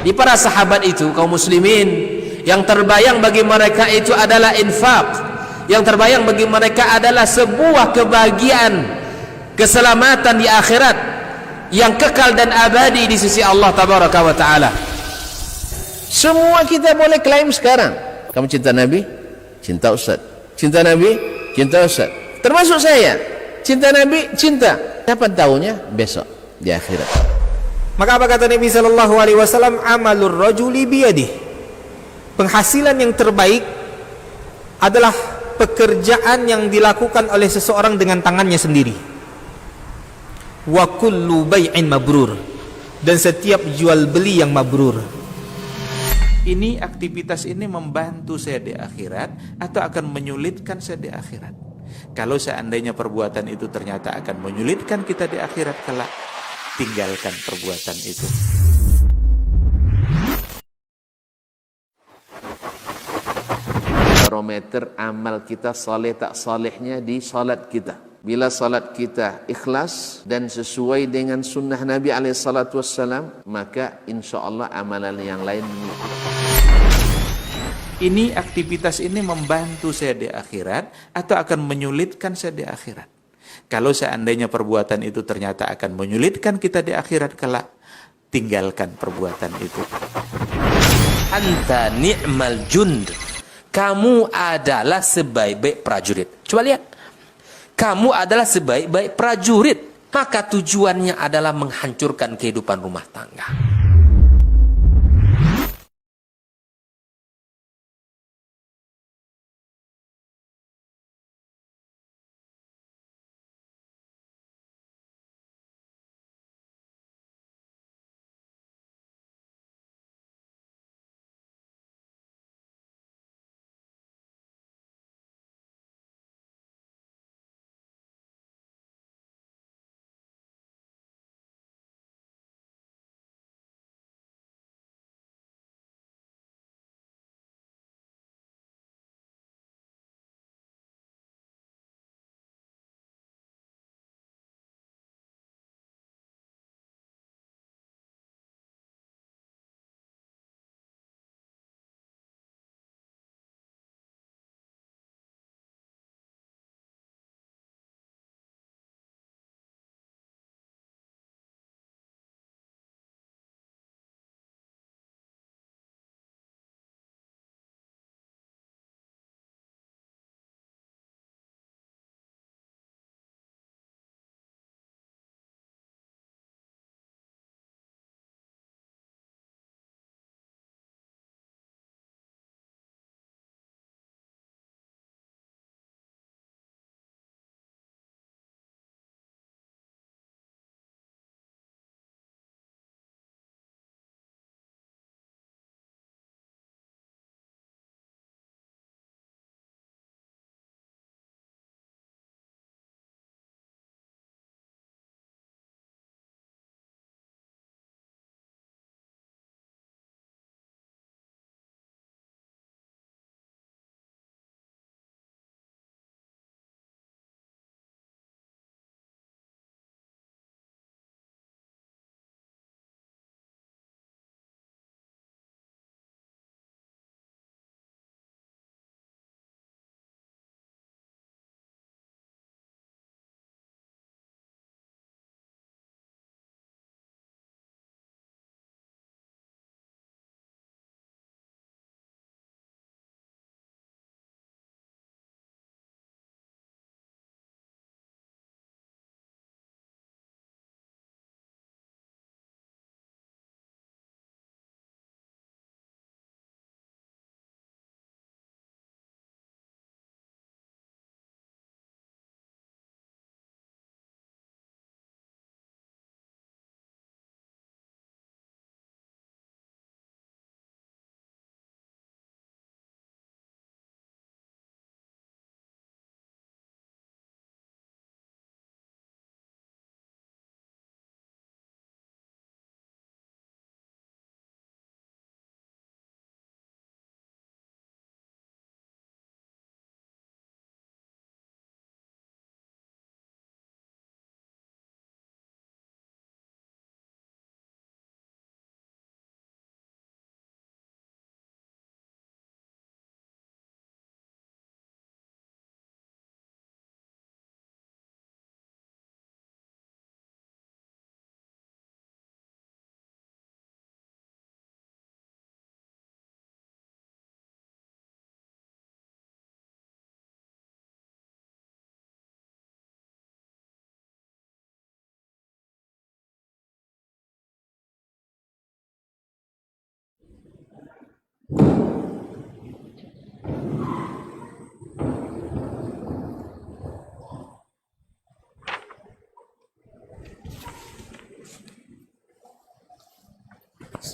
Di para sahabat itu, kaum muslimin, yang terbayang bagi mereka itu adalah infak, yang terbayang bagi mereka adalah sebuah kebahagiaan, keselamatan di akhirat yang kekal dan abadi di sisi Allah tabaraka wa taala. Semua kita boleh klaim sekarang, kamu cinta Nabi, cinta Ustaz. Cinta Nabi, cinta Ustaz. Termasuk saya, cinta Nabi, cinta. Dapat tahunya besok di akhirat. Maka apa kata Nabi sallallahu alaihi wasallam? Amalur rajuli biyadih. Penghasilan yang terbaik adalah pekerjaan yang dilakukan oleh seseorang dengan tangannya sendiri. Wa kullu bai'in mabrur, dan setiap jual beli yang mabrur. Ini aktivitas ini membantu saya di akhirat atau akan menyulitkan saya di akhirat? Kalau seandainya perbuatan itu ternyata akan menyulitkan kita di akhirat kelak, tinggalkan perbuatan itu. Barometer amal kita saleh tak salehnya di salat kita. Bila salat kita ikhlas dan sesuai dengan sunnah Nabi SAW, maka insya Allah amalan yang lain mengikut. Ini aktivitas ini membantu saya di akhirat atau akan menyulitkan saya di akhirat? Kalau seandainya perbuatan itu ternyata akan menyulitkan kita di akhirat kelak, tinggalkan perbuatan itu. Anta ni'mal jund. Kamu adalah sebaik-baik prajurit. Coba lihat. Kamu adalah sebaik-baik prajurit. Maka tujuannya adalah menghancurkan kehidupan rumah tangga.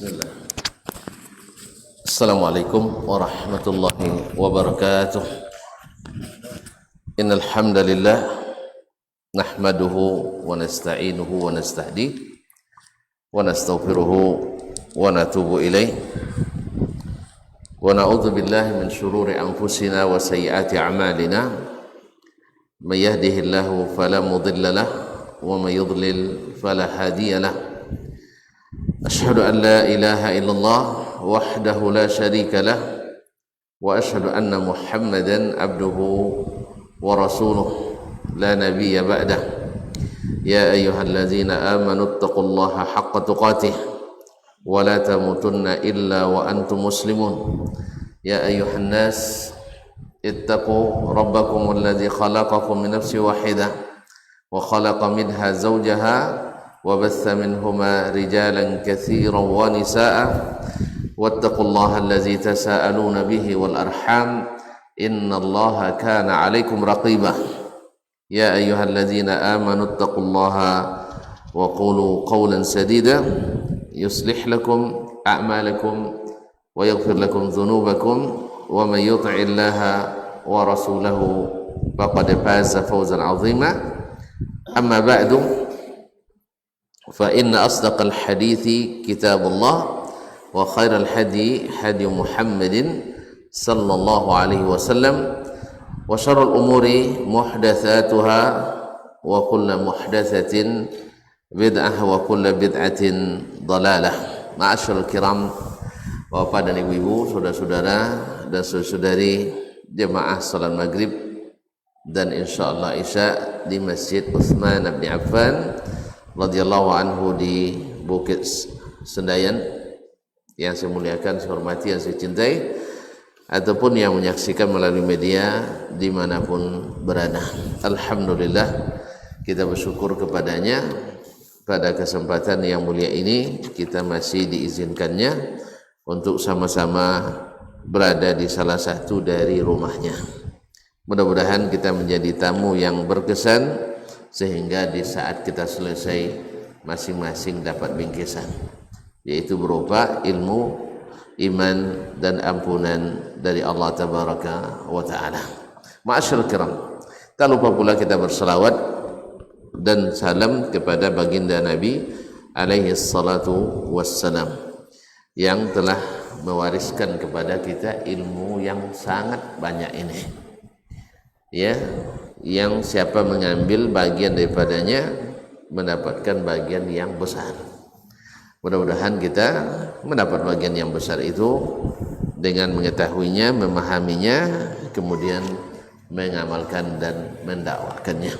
Bismillah. Assalamualaikum warahmatullahi wabarakatuh. Innal hamdalillah nahmaduhu wa nasta'inuhu wa nastahdi wa nastaghfiruhu wa natubu ilaih wa na'udzu billahi min shururi anfusina wa sayyiati a'malina may yahdihillahu fala mudilla lahu wa may yudlil fala hadiya lahu. أشهد أن لا إله إلا الله وحده لا شريك له وأشهد أن محمدا عبده ورسوله لا نبي بعده يا أيها الذين آمنوا اتقوا الله حق تقاته ولا تموتن إلا وأنتم مسلمون يا أيها الناس اتقوا ربكم الذي خلقكم من نفس واحدة وخلق منها زوجها وبث منهما رجالا كثيرا ونساء واتقوا الله الذي تساءلون به والأرحام إن الله كان عليكم رقيبا يا أيها الذين آمنوا اتقوا الله وقولوا قولا سديدا يصلح لكم أعمالكم ويغفر لكم ذنوبكم ومن يطع الله ورسوله فقد فاز فوزا عظيما أما بعد فإن أصدق الحديث كتاب الله وخير الهدي هدي محمد صلى الله عليه وسلم وشر الأمور محدثاتها وكل محدثة بدعة وكل بدعة ضلالة. Ma'asyiral kiram, Bapak dan Ibu-ibu, saudara-saudara dan saudari jemaah salat maghrib dan insyaallah Isya di Masjid Utsman bin Affan radhiyallahu anhu di Bukit Sendayan, yang saya muliakan, saya hormati, yang saya cintai, ataupun yang menyaksikan melalui media dimanapun berada. Alhamdulillah, kita bersyukur kepadanya pada kesempatan yang mulia ini kita masih diizinkannya untuk sama-sama berada di salah satu dari rumahnya. Mudah-mudahan kita menjadi tamu yang berkesan sehingga di saat kita selesai masing-masing dapat bingkisan, yaitu berupa ilmu, iman dan ampunan dari Allah Tabaraka wa Ta'ala. Ma'asyiral kiram, tak lupa pula kita berselawat dan salam kepada baginda Nabi alaihi salatu wassalam yang telah mewariskan kepada kita ilmu yang sangat banyak ini, ya, yang siapa mengambil bagian daripadanya mendapatkan bagian yang besar. Mudah-mudahan kita mendapat bagian yang besar itu dengan mengetahuinya, memahaminya, kemudian mengamalkan dan mendakwakannya.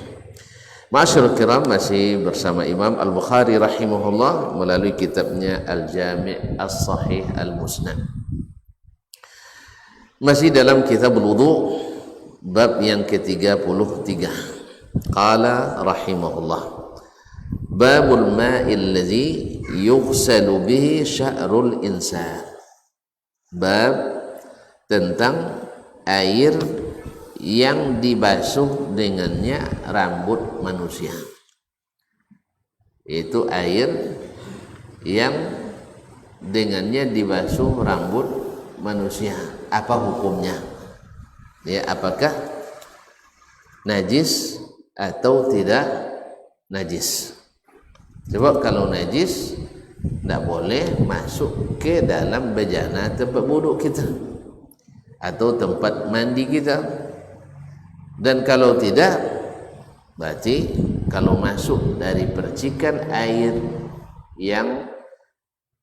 Ma'asyiral kiram, masih bersama Imam Al-Bukhari rahimahullah melalui kitabnya Al-Jami' As-Sahih Al-Musnad. Masih dalam kitab al-wudu, bab yang ke-33. Qala rahimahullah, babul ma'il ladzi yughsalu bihi sya'rul insan. Bab tentang air yang dibasuh dengannya rambut manusia. Itu air yang dengannya dibasuh rambut manusia. Apa hukumnya? Ya, apakah najis atau tidak najis? Sebab kalau najis tidak boleh masuk ke dalam bejana tempat wuduk kita atau tempat mandi kita. Dan kalau tidak, berarti kalau masuk dari percikan air yang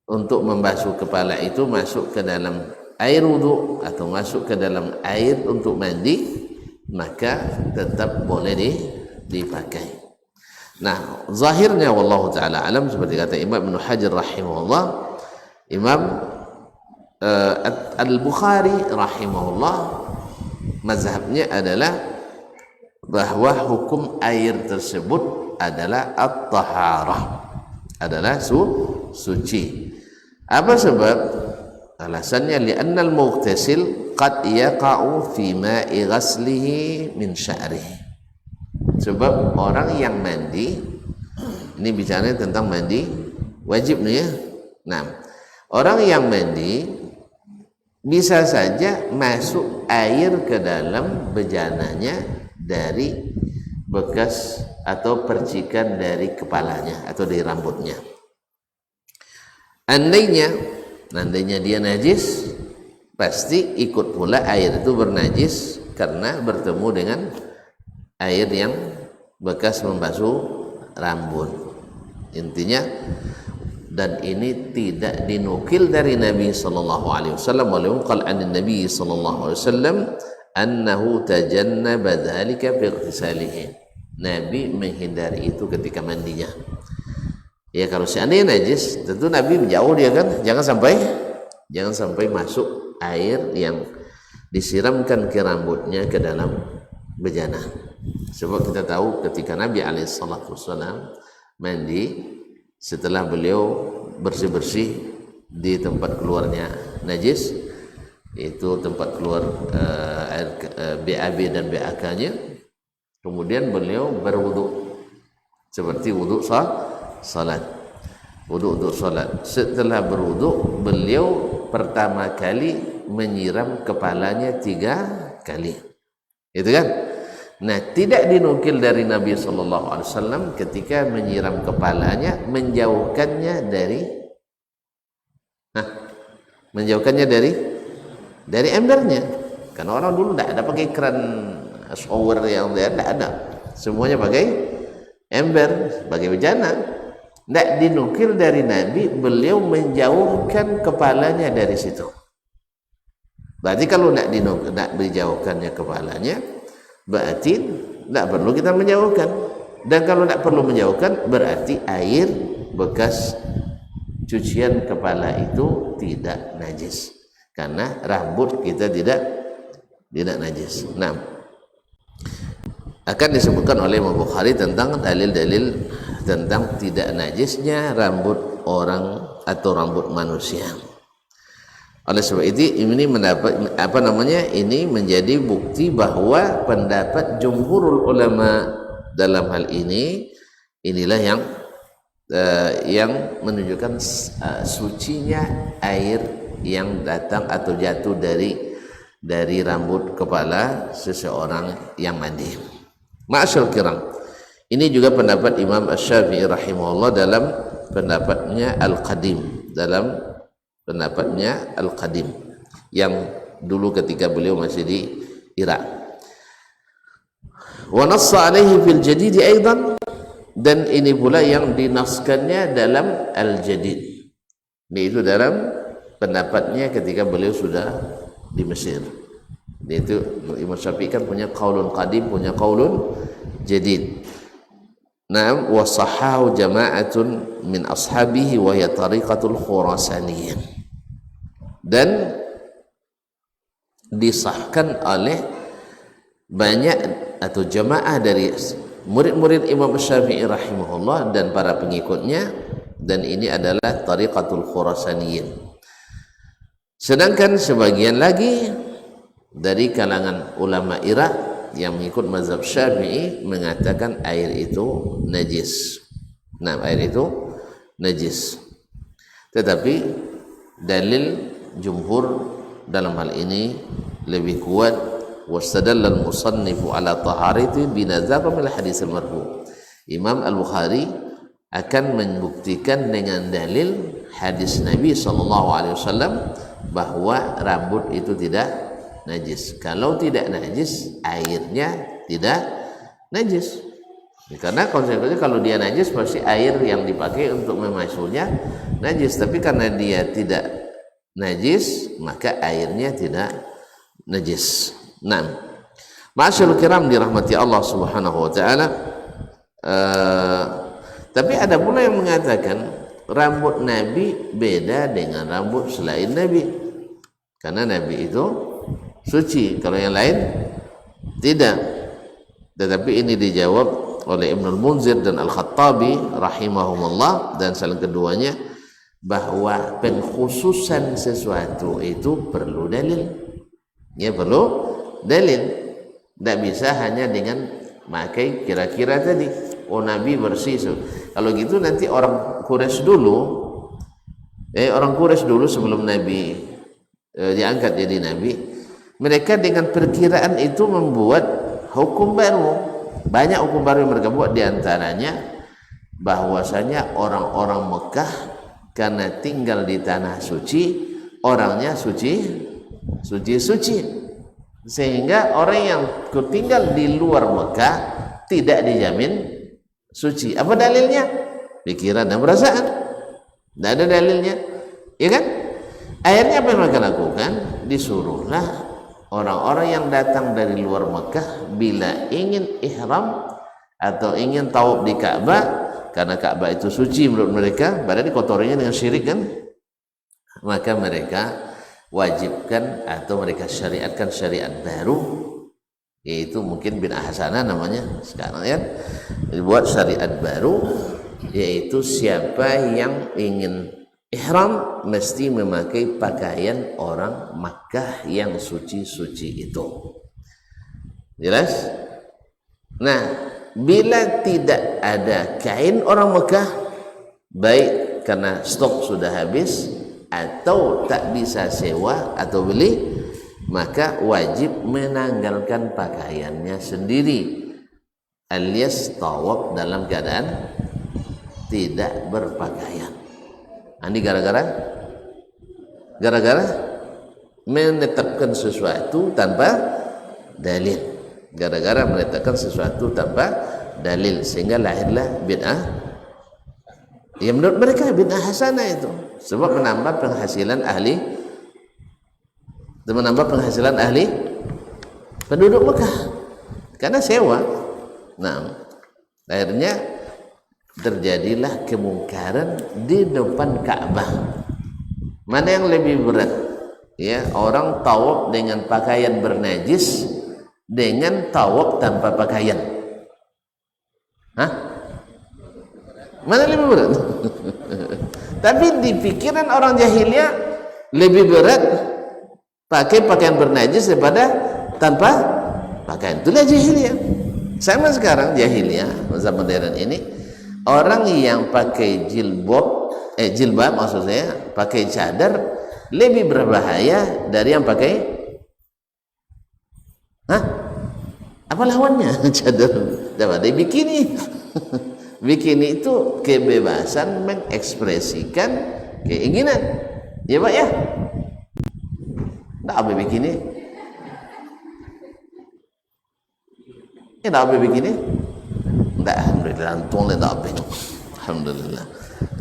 untuk membasuh kepala itu masuk ke dalam air wudhu atau masuk ke dalam air untuk mandi, maka tetap boleh dipakai. Nah, zahirnya wallahu taala alam, seperti kata Imam Ibnu Hajar rahimahullah, Imam Al-Bukhari rahimahullah, mazhabnya adalah bahwa hukum air tersebut adalah at-taharah, adalah suci. Apa sebab? Alasannya li'annal mughtasil qad yaqa'u fi ma'i ghaslihi min sya'rihi. Sebab orang yang mandi, ini bicaranya tentang mandi wajib nih ya. Nah, Orang yang mandi bisa saja masuk air ke dalam bejananya dari bekas atau percikan dari kepalanya atau dari rambutnya. Andainya dia najis, pasti ikut pula air itu bernajis karena bertemu dengan air yang bekas membasuh rambut. Intinya, dan ini tidak dinukil dari Nabi sallallahu alaihi wasallam, walaupun qala an-nabi sallallahu alaihi wasallam annahu tajannaba dzalika fi ightisalihi. Nabi menghindari itu ketika mandinya. Ya, kalau seandainya najis, tentu Nabi menjauh dia kan, jangan sampai masuk air yang disiramkan ke rambutnya ke dalam bejana. Sebab kita tahu ketika Nabi alaihi salatu wasallam mandi, setelah beliau bersih-bersih di tempat keluarnya najis, itu tempat keluar air BAB dan BAK-nya, kemudian beliau berwudu seperti wudu salat, wudu untuk salat. Setelah berwudu, beliau pertama kali menyiram kepalanya 3 kali, itu kan. Nah, tidak dinukil dari Nabi sallallahu alaihi wasallam ketika menyiram kepalanya menjauhkannya dari embernya. Karena orang dulu tidak ada pakai keran shower yang tidak ada, semuanya pakai ember, pakai bejana. Tidak dinukil dari Nabi beliau menjauhkan kepalanya dari situ. Berarti kalau tidak dijauhkannya kepalanya, berarti tidak perlu kita menjauhkan. Dan kalau tidak perlu menjauhkan, berarti air bekas cucian kepala itu tidak najis, karena rambut kita tidak najis. Nah, akan disebutkan oleh Imam Bukhari tentang dalil-dalil tentang tidak najisnya rambut orang atau rambut manusia. Oleh sebab itu ini mendapat ini menjadi bukti bahwa pendapat jumhurul ulama dalam hal ini inilah yang menunjukkan sucinya air yang datang atau jatuh dari rambut kepala seseorang yang mandi. Ma'asyal kiram, ini juga pendapat Imam Asy-Syafi'i rahimahullah dalam pendapatnya Al-Qadim, yang dulu ketika beliau masih di Irak. Wa nassa alaihi fil jadid aidan, dan ini pula yang dinaskannya dalam Al-Jadid, yaitu dalam pendapatnya ketika beliau sudah di Mesir. Yaitu Imam Syafi'i kan punya qaulun qadim, punya qaulun jadid. Naam, wa sahahu jama'atun min ashabihi wa hiya tariqatul khurasaniyyin, dan disahkan oleh banyak atau jamaah dari murid-murid Imam Syafi'i rahimahullah dan para pengikutnya, dan ini adalah tariqatul khurasaniyyin. Sedangkan sebagian lagi dari kalangan ulama Irak yang mengikut mazhab Syafi'i mengatakan air itu najis. Nah, air itu najis. Tetapi dalil jumhur dalam hal ini lebih kuat. Wastadalla al-musannifu ala taharati binazar min hadis al-marfu. Imam Al-Bukhari akan membuktikan dengan dalil hadis Nabi SAW bahwa rambut itu tidak najis. Kalau tidak najis, airnya tidak najis. Karena konsekuensinya kalau dia najis, pasti air yang dipakai untuk memasuhnya najis. Tapi karena dia tidak najis, maka airnya tidak najis. Nah, ma'asyarul kiram dirahmati Allah Subhanahu wa taala. Tapi ada pula yang mengatakan rambut Nabi beda dengan rambut selain Nabi, karena Nabi itu suci, kalau yang lain tidak. Tetapi ini dijawab oleh Ibnul Munzir dan Al-Khattabi rahimahumullah, dan salah keduanya bahwa pengkhususan sesuatu itu perlu dalil. Ya, perlu dalil. Tidak bisa hanya dengan pakai kira-kira tadi. Oh, Nabi bersih. Kalau gitu nanti orang Quraisy dulu Orang Quraisy dulu sebelum Nabi diangkat jadi Nabi, mereka dengan perkiraan itu membuat hukum baru. Banyak hukum baru yang mereka buat, diantaranya bahwasanya orang-orang Mekah karena tinggal di tanah suci, orangnya suci, sehingga orang yang tinggal di luar Mekah tidak dijamin suci. Apa dalilnya? Pikiran dan perasaan. Tidak ada dalilnya, ya kan? Akhirnya apa yang mereka lakukan? Disuruhlah orang-orang yang datang dari luar Mekah bila ingin ihram atau ingin tawaf di Ka'bah, karena Ka'bah itu suci menurut mereka, padahal dikotorinya dengan syirik kan, maka mereka wajibkan atau mereka syariatkan syariat baru, yaitu mungkin bid'ah hasanah namanya sekarang ya, dibuat syariat baru, yaitu siapa yang ingin ihram mesti memakai pakaian orang Makkah yang suci-suci itu. Jelas? Nah, bila tidak ada kain orang Mekah, baik karena stok sudah habis atau tak bisa sewa atau beli, maka wajib menanggalkan pakaiannya sendiri, alias tawaf dalam keadaan tidak berpakaian. Ini gara-gara menetapkan sesuatu tanpa dalil, gara-gara menetapkan sesuatu tanpa dalil, sehingga lahirlah bid'ah. Ya menurut mereka bid'ah hasanah itu, sebab menambah penghasilan ahli penduduk Mekah karena sewa. Nah, akhirnya terjadilah kemungkaran di depan Ka'bah. Mana yang lebih berat? Ya, orang tawaf dengan pakaian bernajis dengan tawaf tanpa pakaian. Hah? Mana lebih berat? Tapi di pikiran orang jahiliyah lebih berat pakai pakaian bernajis daripada tanpa pakaian. Itulah jahiliyah. Sama sekarang jahiliyah masa modern ini, orang yang pakai jilbab maksud saya, pakai cadar lebih berbahaya dari yang pakai apa lawannya? Cadar daripada bikini. Bikini itu kebebasan mengekspresikan keinginan, ya Pak ya. Tak apa bikini, tak apa bikini. Tak, alhamdulillah, antum tak apa. Alhamdulillah.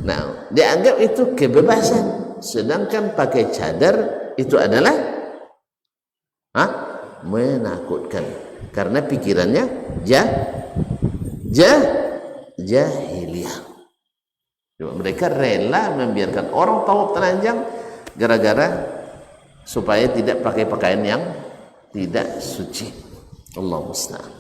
Nah, dianggap itu kebebasan, sedangkan pakai cadar itu adalah menakutkan, karena pikirannya jahiliyah. Mereka rela membiarkan orang tawaf telanjang gara-gara supaya tidak pakai pakaian yang tidak suci. Allah musta'an.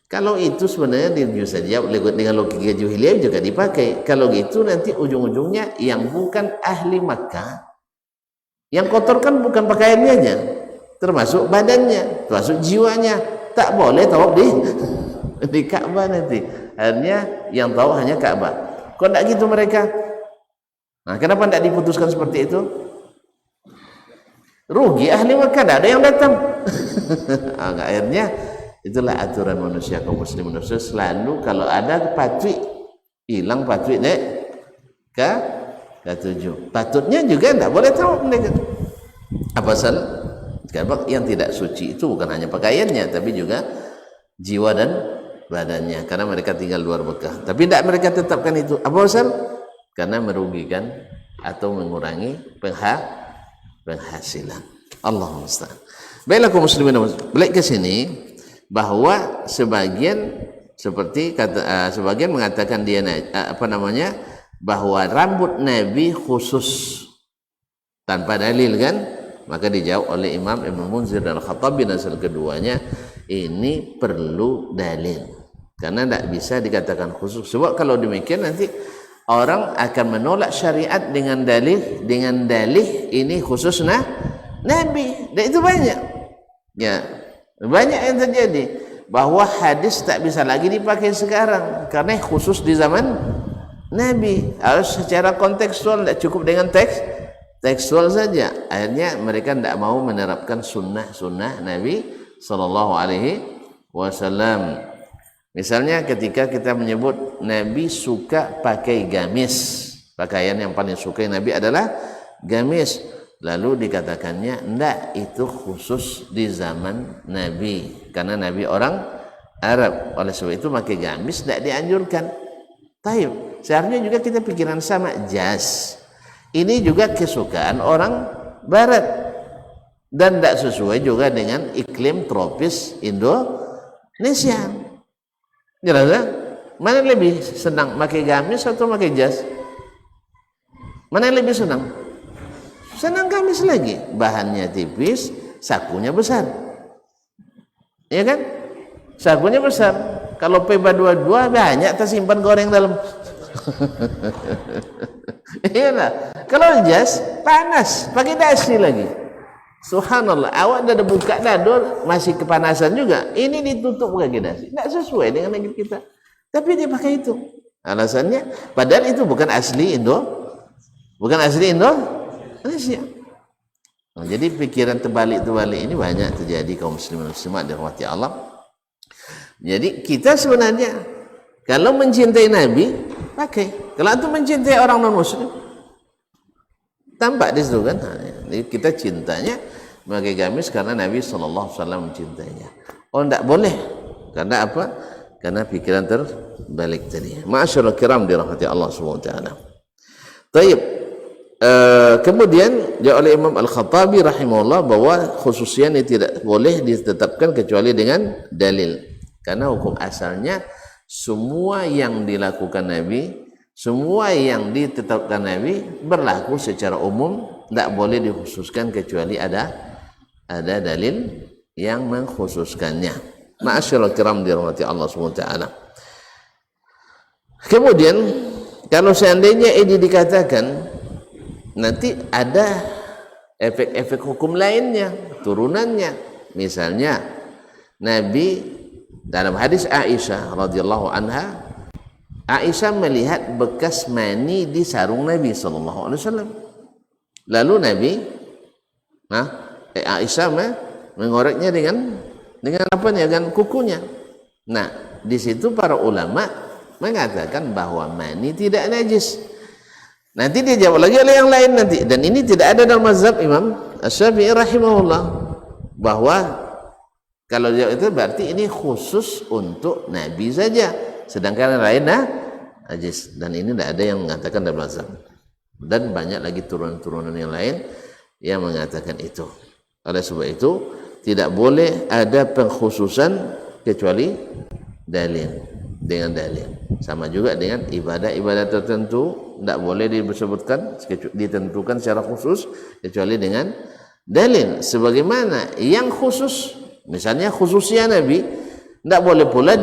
Kalau itu sebenarnya bisa dijawab dengan logika jahiliyah juga dipakai. Kalau gitu nanti ujung-ujungnya yang bukan ahli Makkah, yang kotor kan bukan pakaiannya aja, termasuk badannya, termasuk jiwanya, tak boleh tawaf di Ka'bah nanti. Akhirnya yang tahu hanya Ka'bah. Kok tidak gitu mereka? Nah, kenapa tidak diputuskan seperti itu? Rugi ahli Makkah, tidak ada yang datang. Akhirnya itulah aturan manusia, kaum muslim manusia selalu kalau ada patwi, hilang patwi naik ke 7. Patutnya juga tidak boleh tahu mereka. Apa salah? Karena yang tidak suci itu bukan hanya pakaiannya, tapi juga jiwa dan badannya, karena mereka tinggal luar Mekah. Tapi tidak mereka tetapkan itu. Apa asal? Karena merugikan atau mengurangi penghasilan. Allahumma musta'an. Baiklah kaum muslimin, balik ke sini bahwa sebagian seperti sebagian mengatakan dia bahwa rambut Nabi khusus tanpa dalil kan, maka dijawab oleh Imam Ibn Munzir dan Khattabi dan keduanya ini perlu dalil, karena tidak bisa dikatakan khusus. Sebab kalau demikian nanti orang akan menolak syariat dengan dalih ini khusus Nabi, dan itu banyak ya. Banyak yang terjadi bahwa hadis tak bisa lagi dipakai sekarang karena khusus di zaman Nabi. Harus secara kontekstual, tidak cukup dengan tekstual saja. Akhirnya mereka tidak mau menerapkan sunnah Nabi Sallallahu Alaihi Wasallam. Misalnya ketika kita menyebut Nabi suka pakai gamis, pakaian yang paling suka Nabi adalah gamis, lalu dikatakannya enggak, itu khusus di zaman Nabi karena Nabi orang Arab, oleh sebab itu pakai gamis tidak dianjurkan. Taib, seharusnya juga kita pikiran sama. Jas ini juga kesukaan orang Barat dan tidak sesuai juga dengan iklim tropis Indonesia. Jelas ya? Mana lebih senang pakai gamis atau pakai jas? Mana yang lebih senang? Senang gamis lagi, bahannya tipis, sakunya besar, ya kan? Sakunya besar. Kalau PB22 banyak tersimpan goreng dalam. Iyalah. Kalau jas panas, pakai dasi lagi. Subhanallah, awak dah buka dado masih kepanasan juga. Ini ditutup pakai dasi. Tidak sesuai dengan negeri kita. Tapi dia pakai itu. Alasannya, padahal itu bukan asli Indonesia. Nah, jadi pikiran terbalik ini banyak terjadi kaum muslimin muslimat dirahmati Allah. Jadi kita sebenarnya kalau mencintai Nabi pakai. Kalau antum mencintai orang non muslim, tampak di situ kan. Jadi kita cintanya pakai gamis karena Nabi Sallallahu Alaihi Wasallam mencintainya. Oh, tidak boleh. Karena apa? Karena pikiran terbalik tadi. Ma'asyiral kiram dirahmati Allah Subhanahu wa taala. Baik. Kemudian dia oleh Imam Al-Khattabi rahimahullah bahwa khususnya ini tidak boleh ditetapkan kecuali dengan dalil, karena hukum asalnya semua yang dilakukan Nabi, semua yang ditetapkan Nabi berlaku secara umum, tidak boleh dikhususkan kecuali ada dalil yang mengkhususkannya. Ma'asyiral kiram dirahmati Allah Subhanahu wa taala. Kemudian kalau seandainya ini dikatakan nanti ada efek-efek hukum lainnya, turunannya. Misalnya Nabi dalam hadis Aisyah radhiyallahu anha, Aisyah melihat bekas mani di sarung Nabi sallallahu alaihi wasallam. Lalu Nabi Aisyah mengoreknya dengan apa nih? Dengan kukunya. Nah, di situ para ulama mengatakan bahwa mani tidak najis. Nanti dia jawab lagi oleh yang lain nanti, dan ini tidak ada dalam mazhab Imam Asy-Syafi'i rahimahullah, bahwa kalau dia itu berarti ini khusus untuk Nabi saja, sedangkan yang lain najis. Dan ini tidak ada yang mengatakan dalam mazhab, dan banyak lagi turunan-turunan yang lain yang mengatakan itu. Oleh sebab itu tidak boleh ada pengkhususan kecuali dengan dalil. Sama juga dengan ibadah-ibadah tertentu tidak boleh disebutkan, ditentukan secara khusus kecuali dengan dalil. Sebagaimana yang khusus, misalnya khususnya Nabi, tidak boleh pula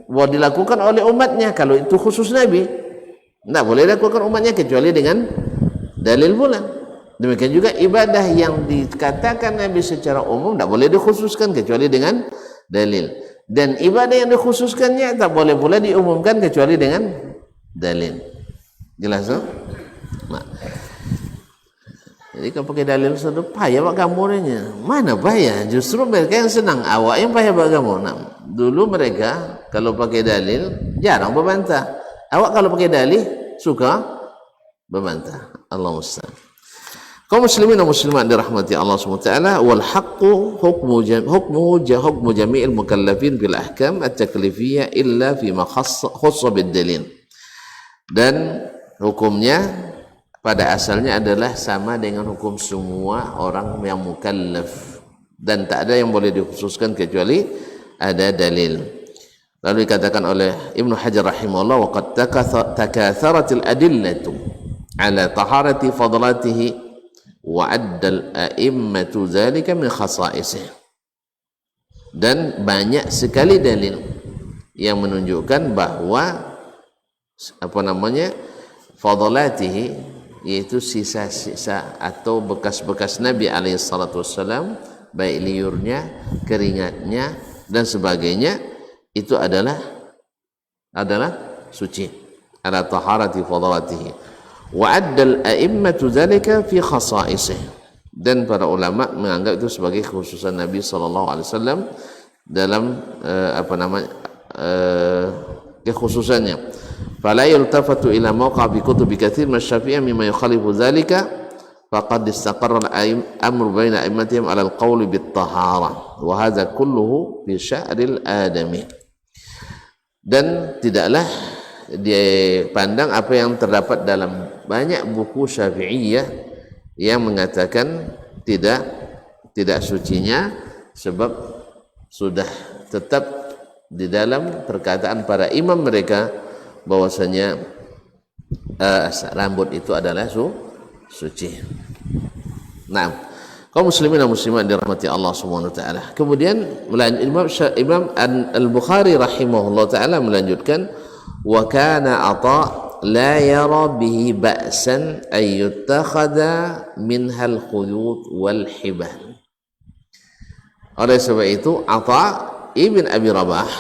dilakukan oleh umatnya. Kalau itu khusus Nabi, tidak boleh dilakukan umatnya kecuali dengan dalil pula. Demikian juga ibadah yang dikatakan Nabi secara umum tidak boleh dikhususkan kecuali dengan dalil. Dan ibadah yang dikhususkannya tak boleh pula diumumkan kecuali dengan dalil. Jelas tak? Nah. Jadi kalau pakai dalil sudah payah buat gambarnya. Mana payah? Justru mereka yang senang, awak yang payah buat gambar. Nah, dulu mereka kalau pakai dalil jarang berbantah. Awak kalau pakai dalil suka berbantah. Allah musta'an. Kaum muslimin dan muslimat dirahmati Allah SWT, wal haqqu hukmu jami'il mukallafin bil ahkam at-taklifiyah illa fi ma khassa bid dalil. Dan hukumnya pada asalnya adalah sama dengan hukum semua orang yang mukallaf, dan tak ada yang boleh dikhususkan kecuali ada dalil. Lalu dikatakan oleh Ibnu Hajar rahimahullah, wa qad takatharatil adillatu ala taharati fadlatihi wa addal a'immatu dzalika min khasa'isih. Dan banyak sekali dalil yang menunjukkan bahwa fadlatihi, yaitu sisa-sisa atau bekas-bekas Nabi alaihi salatu wassalam, baik liurnya, keringatnya dan sebagainya, itu adalah suci. ala taharati fadawatihi wa addal a'immatu dzalika fi khasaisih, dan para ulama menganggap itu sebagai khususan Nabi sallallahu alaihi wasallam dalam kekhususannya. Fala yultafatu ila mawqa' bi kutubi katsir min asy-Syafi'iyyah mimma yukhalifu dzalika faqad istaqarra al-amru baina a'immatihim ala al-qawli bit-taharah wa hadza kulluhu fi sya'ril adami. Dan tidaklah dipandang apa yang terdapat dalam banyak buku Syafi'iyah yang mengatakan tidak sucinya, sebab sudah tetap di dalam perkataan para imam mereka bahwasanya rambut itu adalah suci. Nah, kaum muslimin dan muslimat dirahmati Allah Subhanahu wa taala. Kemudian Imam Al-Bukhari rahimahullah taala melanjutkan, wa kana Atha la yara bihi ba'san ay yuttakhadha minha al-khuyut wal hibal. Oleh sebab itu Atha ibn Abi Rabah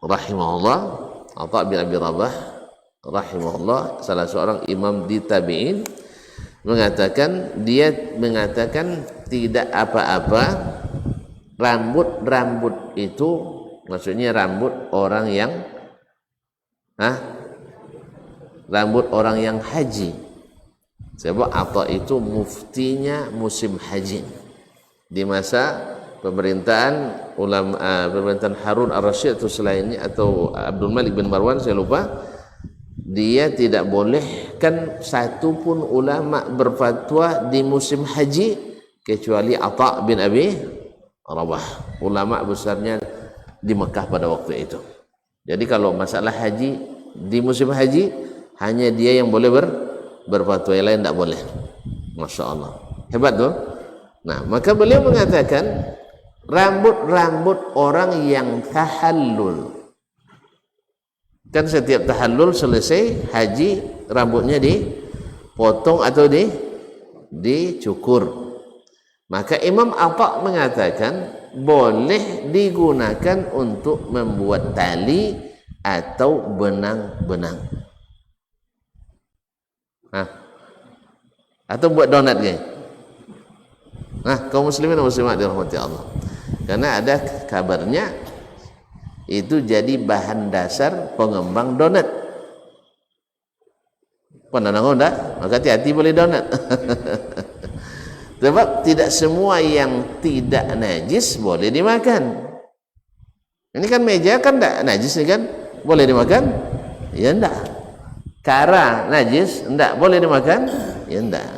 rahimahullah, Atha bin Abi Rabah rahimahullah, salah seorang imam di tabi'in, mengatakan tidak apa-apa rambut itu, maksudnya rambut orang yang haji. Sebab Atha itu muftinya musim haji di masa pemerintahan Harun ar-Rasyid atau selainnya, atau Abdul Malik bin Marwan, saya lupa. Dia tidak bolehkan satu pun ulama berfatwa di musim haji kecuali Atha bin Abi Rabah, ulama besarnya di Mekah pada waktu itu. Jadi kalau masalah haji di musim haji hanya dia yang boleh berfatwa, yang lain tidak boleh. Masya Allah, hebat tuh. Nah, maka beliau mengatakan rambut orang yang tahallul, kan setiap tahallul selesai haji rambutnya dipotong atau dicukur. Maka Imam Atha mengatakan boleh digunakan untuk membuat tali atau benang-benang. Atau buat donat kayak. Nah, kaum muslimin dan muslimat dirahmati Allah. Karena ada kabarnya itu jadi bahan dasar pengembang donat. Penanang enggak? Maka hati-hati boleh donat. Sebab tidak semua yang tidak najis boleh dimakan. Ini kan meja kan enggak najis nih kan? Boleh dimakan? Ya enggak. Kara najis enggak boleh dimakan? Ya enggak.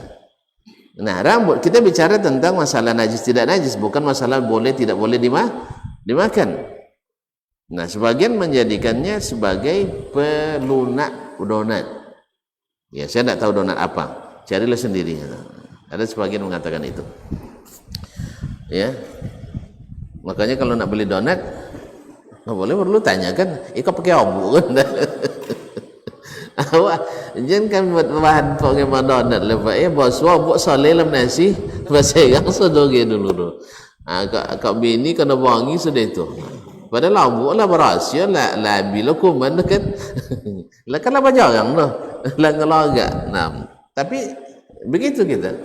Nah, rambut kita bicara tentang masalah najis tidak najis, bukan masalah boleh tidak boleh dimakan. Nah, sebagian menjadikannya sebagai pelunak donat. Ya, saya tidak tahu donat apa. Carilah sendiri. Ada sebagian mengatakan itu. Ya. Makanya kalau nak beli donat, nggak boleh perlu tanyakan, kau pakai abu kan? Awak jangan kan buat bahan pakai donat lepas bos buat soleh lam nasi pasal yang sedoge dulu. Kau bini kena wangi sudah itu. Padahal abu lah berhasil lah bila kuman kan. Lah kan apa jarang loh. Lah ngelaga. Nah, tapi begitu kita.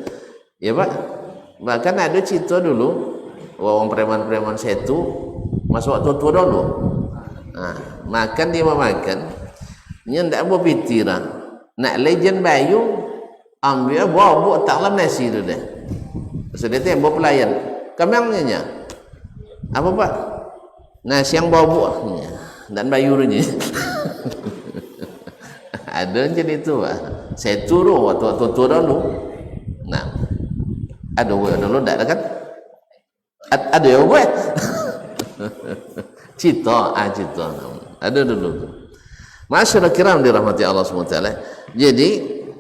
Ya Pak. Bahkan ada cerita dulu orang preman-preman setu masuk waktu tua dulu. Nah, makan dia mau makan. Nya ndak mau pitiran. Nak legend bayu ambil bawa taklah nasi tu dah. Sudah tu bawa pelayan. Kamangnya nya. Apa Pak? Nasi yang bawa dan bayu ni. Ada jadi itu Pak. Saya turun waktu tua dulu. Nah. Ada dulu ndak ada kan? Ada ya buat. Cita. Ada dulu tu. Masyarakat kiram dirahmati Allah SWT. Jadi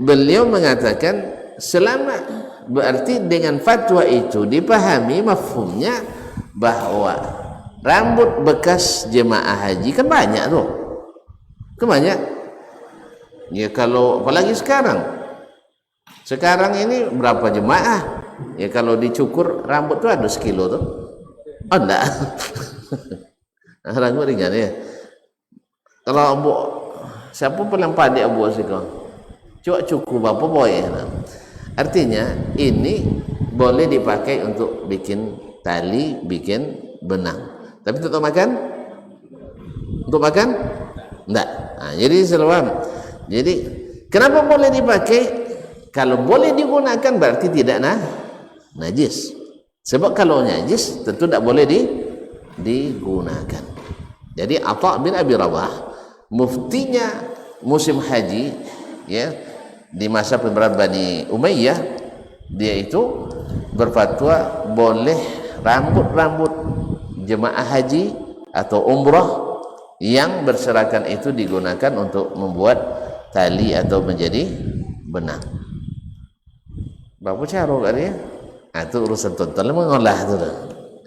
beliau mengatakan selama berarti dengan fatwa itu dipahami mafhumnya bahwa rambut bekas jemaah haji kan banyak tuh. Kan banyak. Ya kalau apalagi sekarang ini berapa jemaah? Ya kalau dicukur rambut tuh ada sekilo tuh. Oh enggak. Rambut ringan ya. Kalau siapa paling pandai buat siko? Cuk cukup apa boleh. Artinya ini boleh dipakai untuk bikin tali, bikin benang. Tapi untuk makan? Untuk makan? Enggak. Nah, jadi selawan. Jadi kenapa boleh dipakai? Kalau boleh digunakan berarti tidak najis. Sebab kalau najis tentu tidak boleh digunakan. Jadi Atha bin Abi Rabah, muftinya musim haji, ya, di masa pemerintahan Bani Umayyah, dia itu berfatwa boleh rambut-rambut jemaah haji atau umrah yang berserakan itu digunakan untuk membuat tali atau menjadi benang. Berapa cara kan dia? Itu urusan tuan-tuan mengolah tu.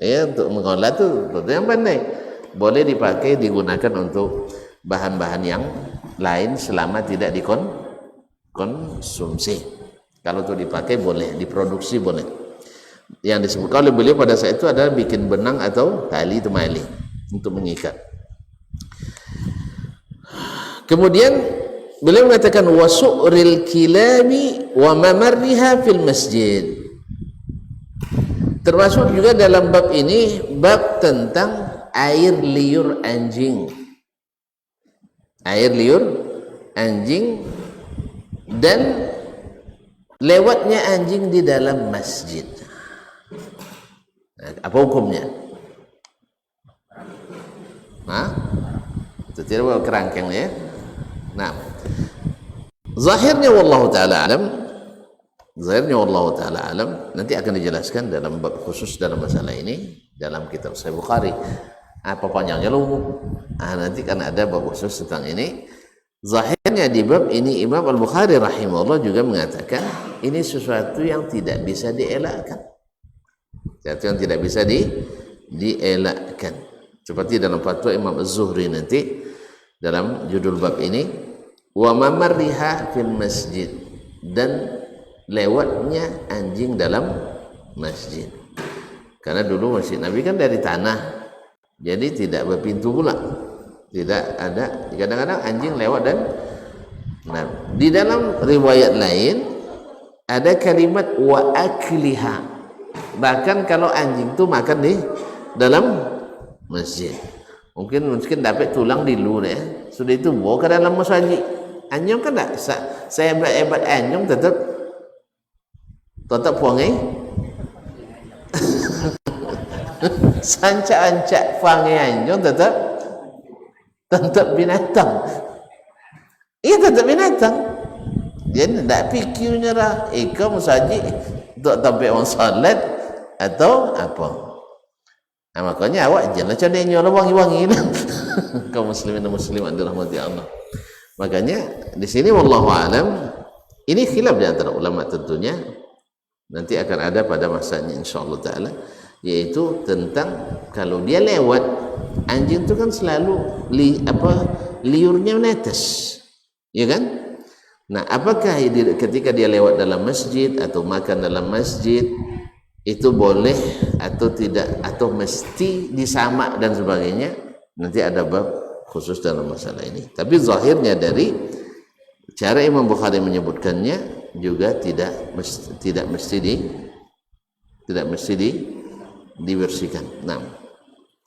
Ya, untuk mengolah tu yang pandai. Boleh dipakai, digunakan untuk bahan-bahan yang lain selama tidak dikonsumsi. Kalau itu dipakai boleh, diproduksi boleh. Yang disebutkan oleh beliau pada saat itu adalah bikin benang atau tali temali untuk mengikat. Kemudian beliau mengatakan wasu'ril kilami wa mamarriha fil masjid. Termasuk juga dalam bab ini bab tentang air liur anjing. Air liur anjing dan lewatnya anjing di dalam masjid. Nah, apa hukumnya? Itu tidak kerangkeng ya. Nah, zahirnya wallahu taala alam. Zahirnya wallahu taala alam, nanti akan dijelaskan dalam bab khusus dalam masalah ini dalam kitab Sahih Bukhari. Apa panjangnya lu? Nanti kan ada bab khusus tentang ini. Zahirnya di bab ini Imam Al-Bukhari rahimahullah juga mengatakan ini sesuatu yang tidak bisa dielakkan. Sesuatu yang tidak bisa dielakkan. Seperti dalam fatwa Imam Az-Zuhri nanti dalam judul bab ini, wa mamarriha fil masjid, dan lewatnya anjing dalam masjid. Karena dulu masjid Nabi kan dari tanah, jadi tidak berpintu pula, tidak ada. Kadang-kadang anjing lewat dan nah, di dalam riwayat lain ada kalimat wa akliha, bahkan kalau anjing itu makan di dalam masjid, mungkin dapat tulang di luar ya, sudah itu bawa ke dalam masjid. Anjing kan tak, saya hebat anjing tetap puangai sancak-ancak puangai anjing tetap binatang. Ia tetap binatang. Jadi tidak fikir nyerah ikam saji untuk sampai orang salat atau apa. Nah, makanya awak jangan cadenya orang wangi-wangi kaum muslimin dan muslimat dirahmati Allah. Makanya di sini wallahu alam ini khilaf di antara ulama tentunya. Nanti akan ada pada masanya insyaallah taala, yaitu tentang kalau dia lewat anjing itu kan selalu liurnya menetes, ya kan? Nah, apakah ketika dia lewat dalam masjid atau makan dalam masjid itu boleh atau tidak, atau mesti disamak dan sebagainya? Nanti ada bab khusus dalam masalah ini. Tapi zahirnya dari cara Imam Bukhari menyebutkannya juga tidak mesti dibersihkan. Nah,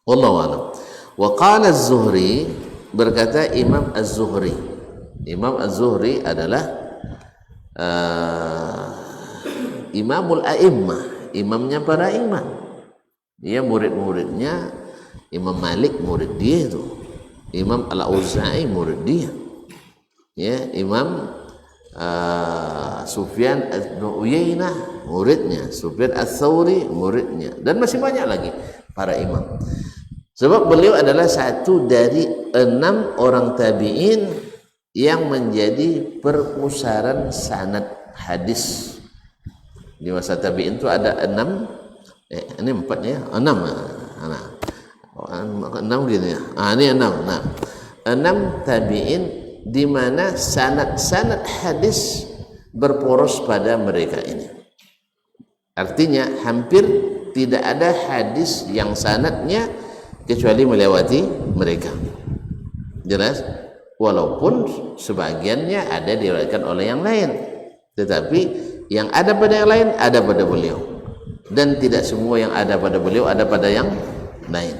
wallahu a'lam. Wa qala Az-Zuhri, berkata Imam Az-Zuhri. Imam Az-Zuhri adalah Imamul A'immah, imamnya para imam. Dia murid-muridnya Imam Malik, murid dia itu. Imam Al-Auza'i murid dia. Ya, Imam Sufyan bin Uyainah muridnya, Sufyan Ats-Tsauri muridnya, dan masih banyak lagi para imam. Sebab beliau adalah satu dari 6 orang tabi'in yang menjadi perpusaran sanad hadis. Di masa tabi'in itu ada 6, ini 4 ya, 6 gini ya. Ini 6. Nah, 6 tabi'in di mana sanad-sanad hadis berporos pada mereka ini. Artinya hampir tidak ada hadis yang sanadnya kecuali melewati mereka. Jelas? walaupun sebagiannya ada diriwayatkan oleh yang lain, tetapi yang ada pada yang lain ada pada beliau, dan tidak semua yang ada pada beliau ada pada yang lain.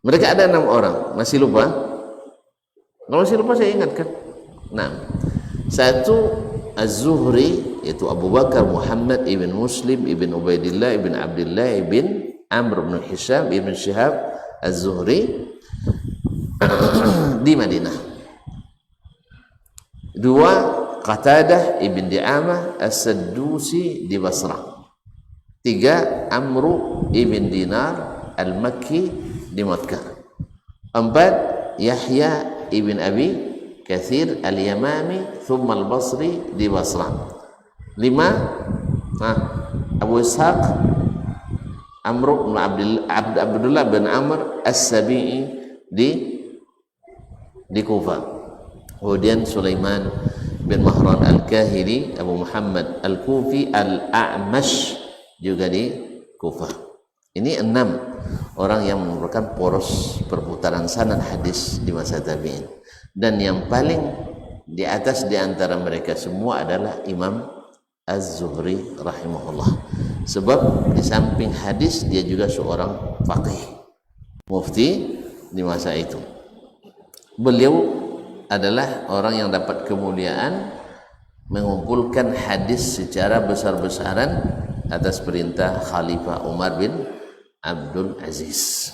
Mereka ada 6 orang. Masih lupa? Kalau masih lupa saya ingatkan. 6. Satu, Az-Zuhri, yaitu Abu Bakar Muhammad ibn Muslim ibn Ubaidillah ibn Abdullah ibn Amr ibn Hisham ibn Shihab Az-Zuhri di Madinah. 2, Qatadah ibn Di'amah As-Saddusi di Basrah. 3, Amru ibn Dinar Al-Makki di Makkah. 4, Yahya ibn Abi Kathir Al-Yamami thumma Al-Basri di Basrah. 5, Abu Ishaq Amru bin Abdullah bin Amr As-Sabi'i di Kufah. Kemudian Sulaiman bin Mahran Al-Kahili Abu Muhammad Al-Kufi Al-A'mash juga di Kufah. Ini 6 orang yang merupakan poros perputaran sanad hadis di masa tabi'in, dan yang paling di atas di antara mereka semua adalah Imam Az-Zuhri rahimahullah, sebab di samping hadis dia juga seorang faqih, mufti di masa itu. Beliau adalah orang yang dapat kemuliaan mengumpulkan hadis secara besar-besaran atas perintah Khalifah Umar bin Abdul Aziz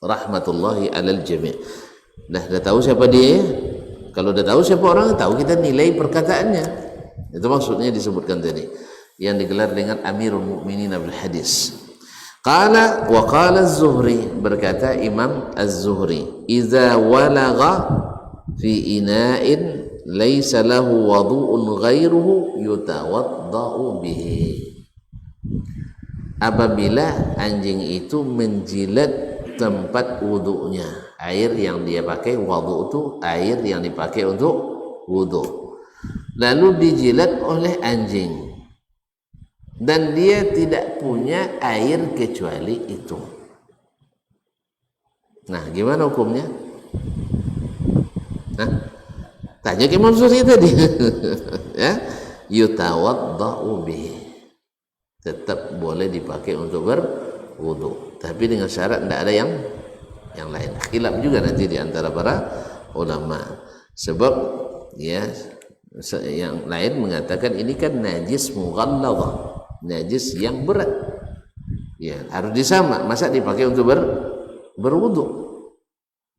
rahmatullahi alal jami'. Dah tahu siapa dia? Kalau dah tahu siapa orang, tahu kita nilai perkataannya. Itu maksudnya disebutkan tadi, yang digelar dengan Amirul Mukminin bil Hadis. Qala wa qala Az-Zuhri, berkata Imam Az-Zuhri, idza walagha fi ina'in laysa lahu wudu'un ghairuhu yutawadda'u bihi. Apabila anjing itu menjilat tempat wudunya, air yang dia pakai, wudu itu air yang dipakai untuk wudu, lalu dijilat oleh anjing dan dia tidak punya air kecuali itu, nah gimana hukumnya? Tanya ke Imam Zuhri tadi. Ya, yutawadda'u bihi, tetap boleh dipakai untuk berwudu, tapi dengan syarat tidak ada yang lain. Khilaf juga nanti di antara para ulama, sebab ya yang lain mengatakan ini kan najis mughalladhah, najis yang berat, ya harus disamak, masa dipakai untuk berwudu,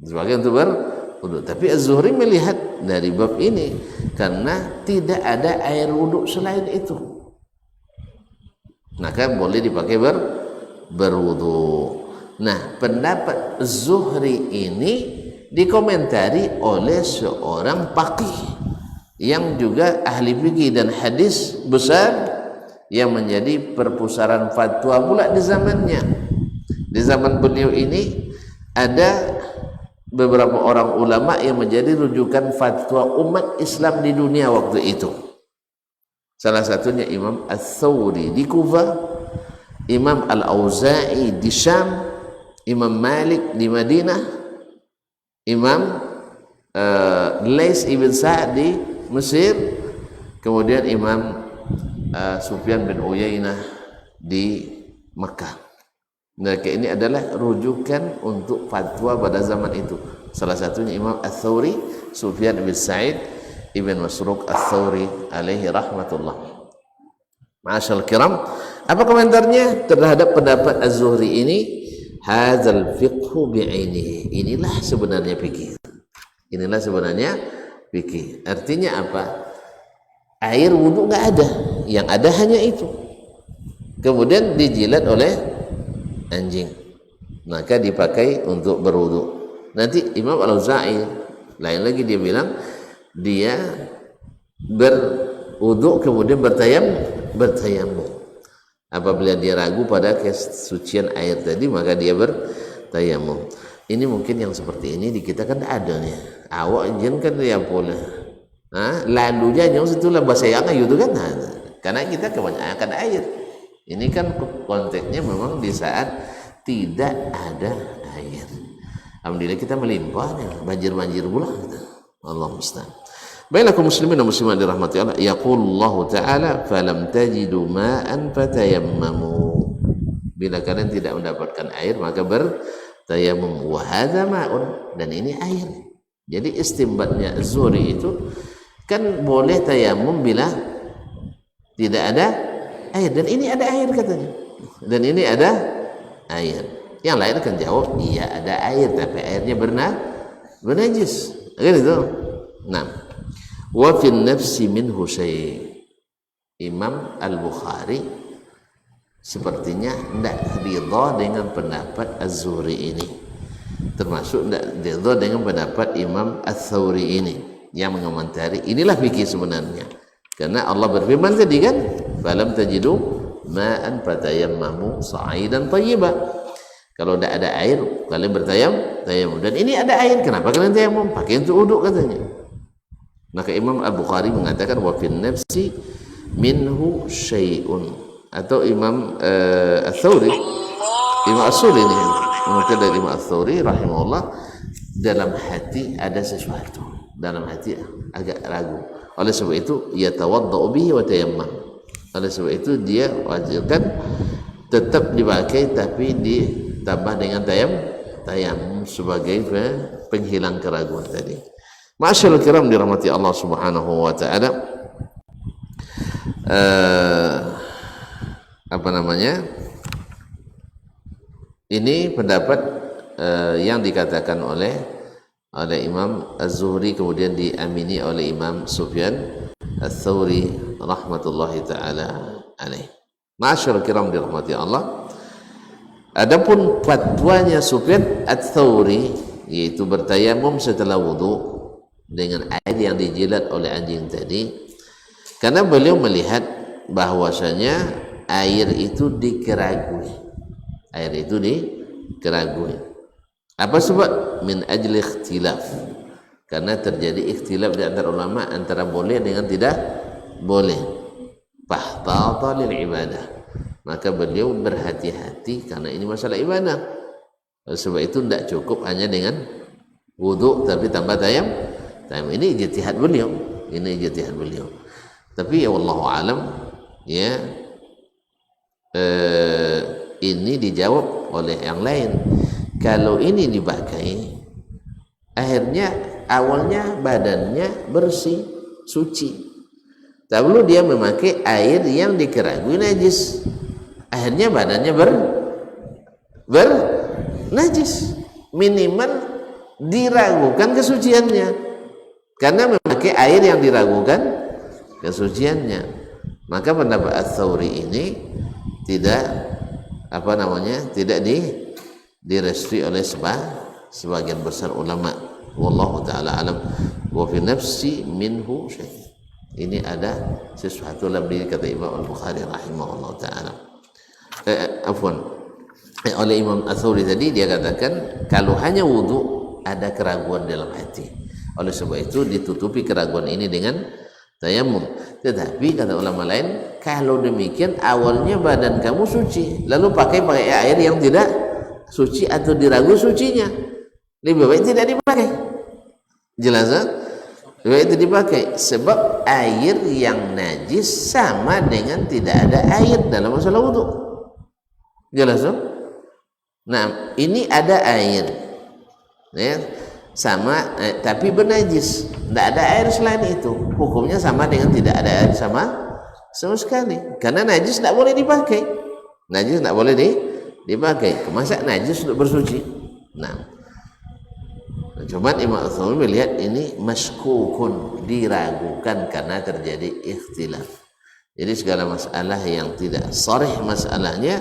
dipakai untuk berwudu. Tapi Az-Zuhri melihat dari bab ini karena tidak ada air wudu selain itu, maka boleh dipakai berwudu. Nah, pendapat Zuhri ini dikomentari oleh seorang faqih yang juga ahli fikih dan hadis besar, yang menjadi perpustakaan fatwa pula di zamannya. Di zaman beliau ini ada beberapa orang ulama yang menjadi rujukan fatwa umat Islam di dunia waktu itu. Salah satunya Imam Ats-Tsawri di Kufah, Imam Al-Auza'i di Syam, Imam Malik di Madinah, Imam Lais ibn Sa'd di Mesir, kemudian Imam Sufyan bin Uyainah di Mekah. Mereka ini adalah rujukan untuk fatwa pada zaman itu. Salah satunya Imam Ats-Tsawri, Sufyan bin Sa'id ibn Masruq Ats-Tsawri alaihi rahmatullah. Ma'asyal kiram, apa komentarnya terhadap pendapat Az-Zuhri ini? Hadzal fiqhu bi'ainihi, inilah sebenarnya fikih. Inilah sebenarnya fikih. Artinya apa? Air wudu enggak ada, yang ada hanya itu. Kemudian dijilat oleh anjing, maka dipakai untuk berwudu. Nanti Imam Al-Auza'i lain lagi dia bilang dia berwudu kemudian bertayamum. Apabila dia ragu pada kesucian air tadi, maka dia bertayamum. Ini mungkin yang seperti ini di kita kan ada nih. Awak jen kan dia pula. Lalu aja situlah bahasa yang itu kan. Karena kita kebanyakan air. Ini kan konteksnya memang di saat tidak ada air. Alhamdulillah kita melimpah banjir-banjir pula kita. Allah musta'an. Baiklah kaum muslimin dan muslimat dirahmati Allah, yaqulullahu ta'ala falam tajidu ma'an fatayammamu. Bila kalian tidak mendapatkan air maka bertayamum. Wa hadza ma'un, dan ini air. Jadi istimbatnya Az-Zuhri itu kan boleh tayamum bila tidak ada air, dan ini ada air katanya. Dan ini ada air. Yang lain akan jawab, iya ada air tapi airnya bernajis. Kan itu. Nah, wa fil nafsi minhu syai'. Imam Al-Bukhari sepertinya tidak ridha dengan pendapat Az-Zuhri ini, termasuk tidak ridha dengan pendapat Imam Ats-Tsauri ini yang mengomentari inilah fikih sebenarnya, karena Allah berfirman tadi kan, falam tajidu ma'an fatayammamu sa'idan thayyiba. Kalau tidak ada air kalian bertayamum, dan ini ada air, kenapa kalian tayamum? Pakai untuk uduk katanya. Maka Imam Al-Bukhari mengatakan wa fin nafsi minhu syai'un, atau Imam Ats-Tsauri, Imam Ats-Tsauri ini mengatakan dari Imam Ats-Tsauri rahimahullah, dalam hati ada sesuatu, dalam hati agak ragu. Oleh sebab itu yatawaddau bihi wa tayammam. Oleh sebab itu dia wajibkan tetap dipakai tapi ditambah dengan tayamum sebagai penghilang keraguan tadi. Ma'asyiral kiram dirahmati Allah Subhanahu wa taala. Ini pendapat yang dikatakan oleh Imam Az-Zuhri, kemudian diamini oleh Imam Sufyan Ats-Tsauri rahmatullahi taala alaih. Ma'asyiral kiram dirahmati Allah. Adapun fatwanya Sufyan Ats-Tsauri, yaitu bertayamum setelah wudu dengan air yang dijilat oleh anjing tadi, karena beliau melihat bahwasanya air itu dikeragui. Air itu dikeragui. Apa sebab? Min ajli ikhtilaf. Karena terjadi ikhtilaf di antara ulama antara boleh dengan tidak boleh. Fahtata lil ibadah. Maka beliau berhati-hati karena ini masalah ibadah. Sebab itu tidak cukup hanya dengan wudu tapi tambah tayamum. Ini ijtihad beliau. Tapi ya wallahu alam, ya ini dijawab oleh yang lain. Kalau ini dipakai, akhirnya awalnya badannya bersih, suci. Tak perlu dia memakai air yang dikeragui najis. Akhirnya badannya najis. Minimal diragukan kesuciannya. Karena memakai air yang diragukan kesuciannya. Maka pendapat Ats-Tsauri ini tidak direstui oleh sebagian besar ulama. Wallahu taala alam. Wa fi nafsi minhu syai'. Ini ada sesuatu dalam diri, kata Imam Al-Bukhari rahimahullah taala. Oleh Imam Ats-Tsauri tadi dia katakan kalau hanya wudu ada keraguan dalam hati. Oleh sebab itu ditutupi keraguan ini dengan tayamum. Tetapi kata ulama lain, kalau demikian awalnya badan kamu suci, lalu pakai air yang tidak suci atau diragu sucinya, lebih baik tidak dipakai. Jelas kan? Lebih baik itu dipakai, sebab air yang najis sama dengan tidak ada air dalam masalah wudu. Jelas kan? Nah, ini ada air, ya, sama tapi bernajis, tidak ada air selain itu, hukumnya sama dengan tidak ada air sama sekali, karena najis tidak boleh dipakai. Najis tidak boleh dipakai. Masa najis untuk bersuci? Nah, cuman Imam Ats-Tsauri melihat ini maskukun, diragukan karena terjadi ikhtilaf. Jadi segala masalah yang tidak sharih masalahnya,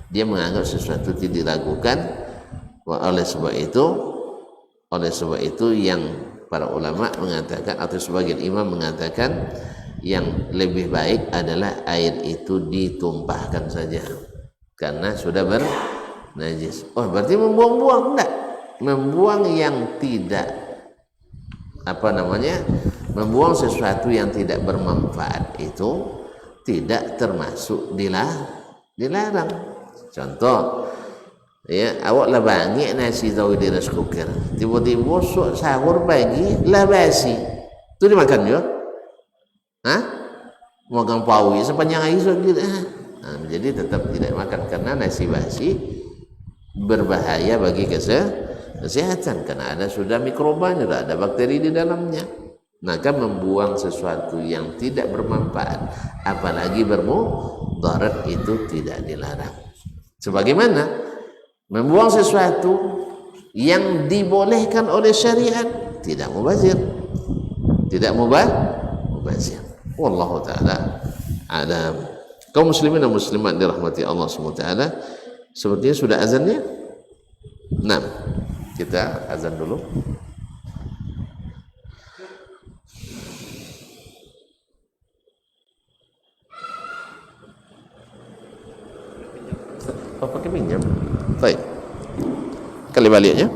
dia menganggap sesuatu tidak diragukan. Oleh sebab itu yang para ulama mengatakan, atau sebagian imam mengatakan, yang lebih baik adalah air itu ditumpahkan saja karena sudah bernajis. Oh, berarti membuang-buang? Enggak. Membuang yang tidak membuang sesuatu yang tidak bermanfaat itu tidak termasuk dilarang. Contoh, Ya, awak lah bangi nasi tahu di rice cooker. Tiba-tiba sahur pagi lah basi. Tu dimakan juga? Hah? Makan pawi sepanjang hari gitu. Jadi tetap tidak makan karena nasi basi berbahaya bagi kesehatan karena ada sudah mikrobanya, sudah ada bakteri di dalamnya. Maka membuang sesuatu yang tidak bermanfaat apalagi bermudarat itu tidak dilarang. Sebagaimana membuang sesuatu yang dibolehkan oleh syariat tidak mubazir, tidak mubazir. Wallahu taala alam. Kaum muslimin dan muslimat dirahmati Allah SWT, sepertinya sudah azannya. Nah, kita azan dulu. Oh, pakai pinjam. Baik. Kali baliknya.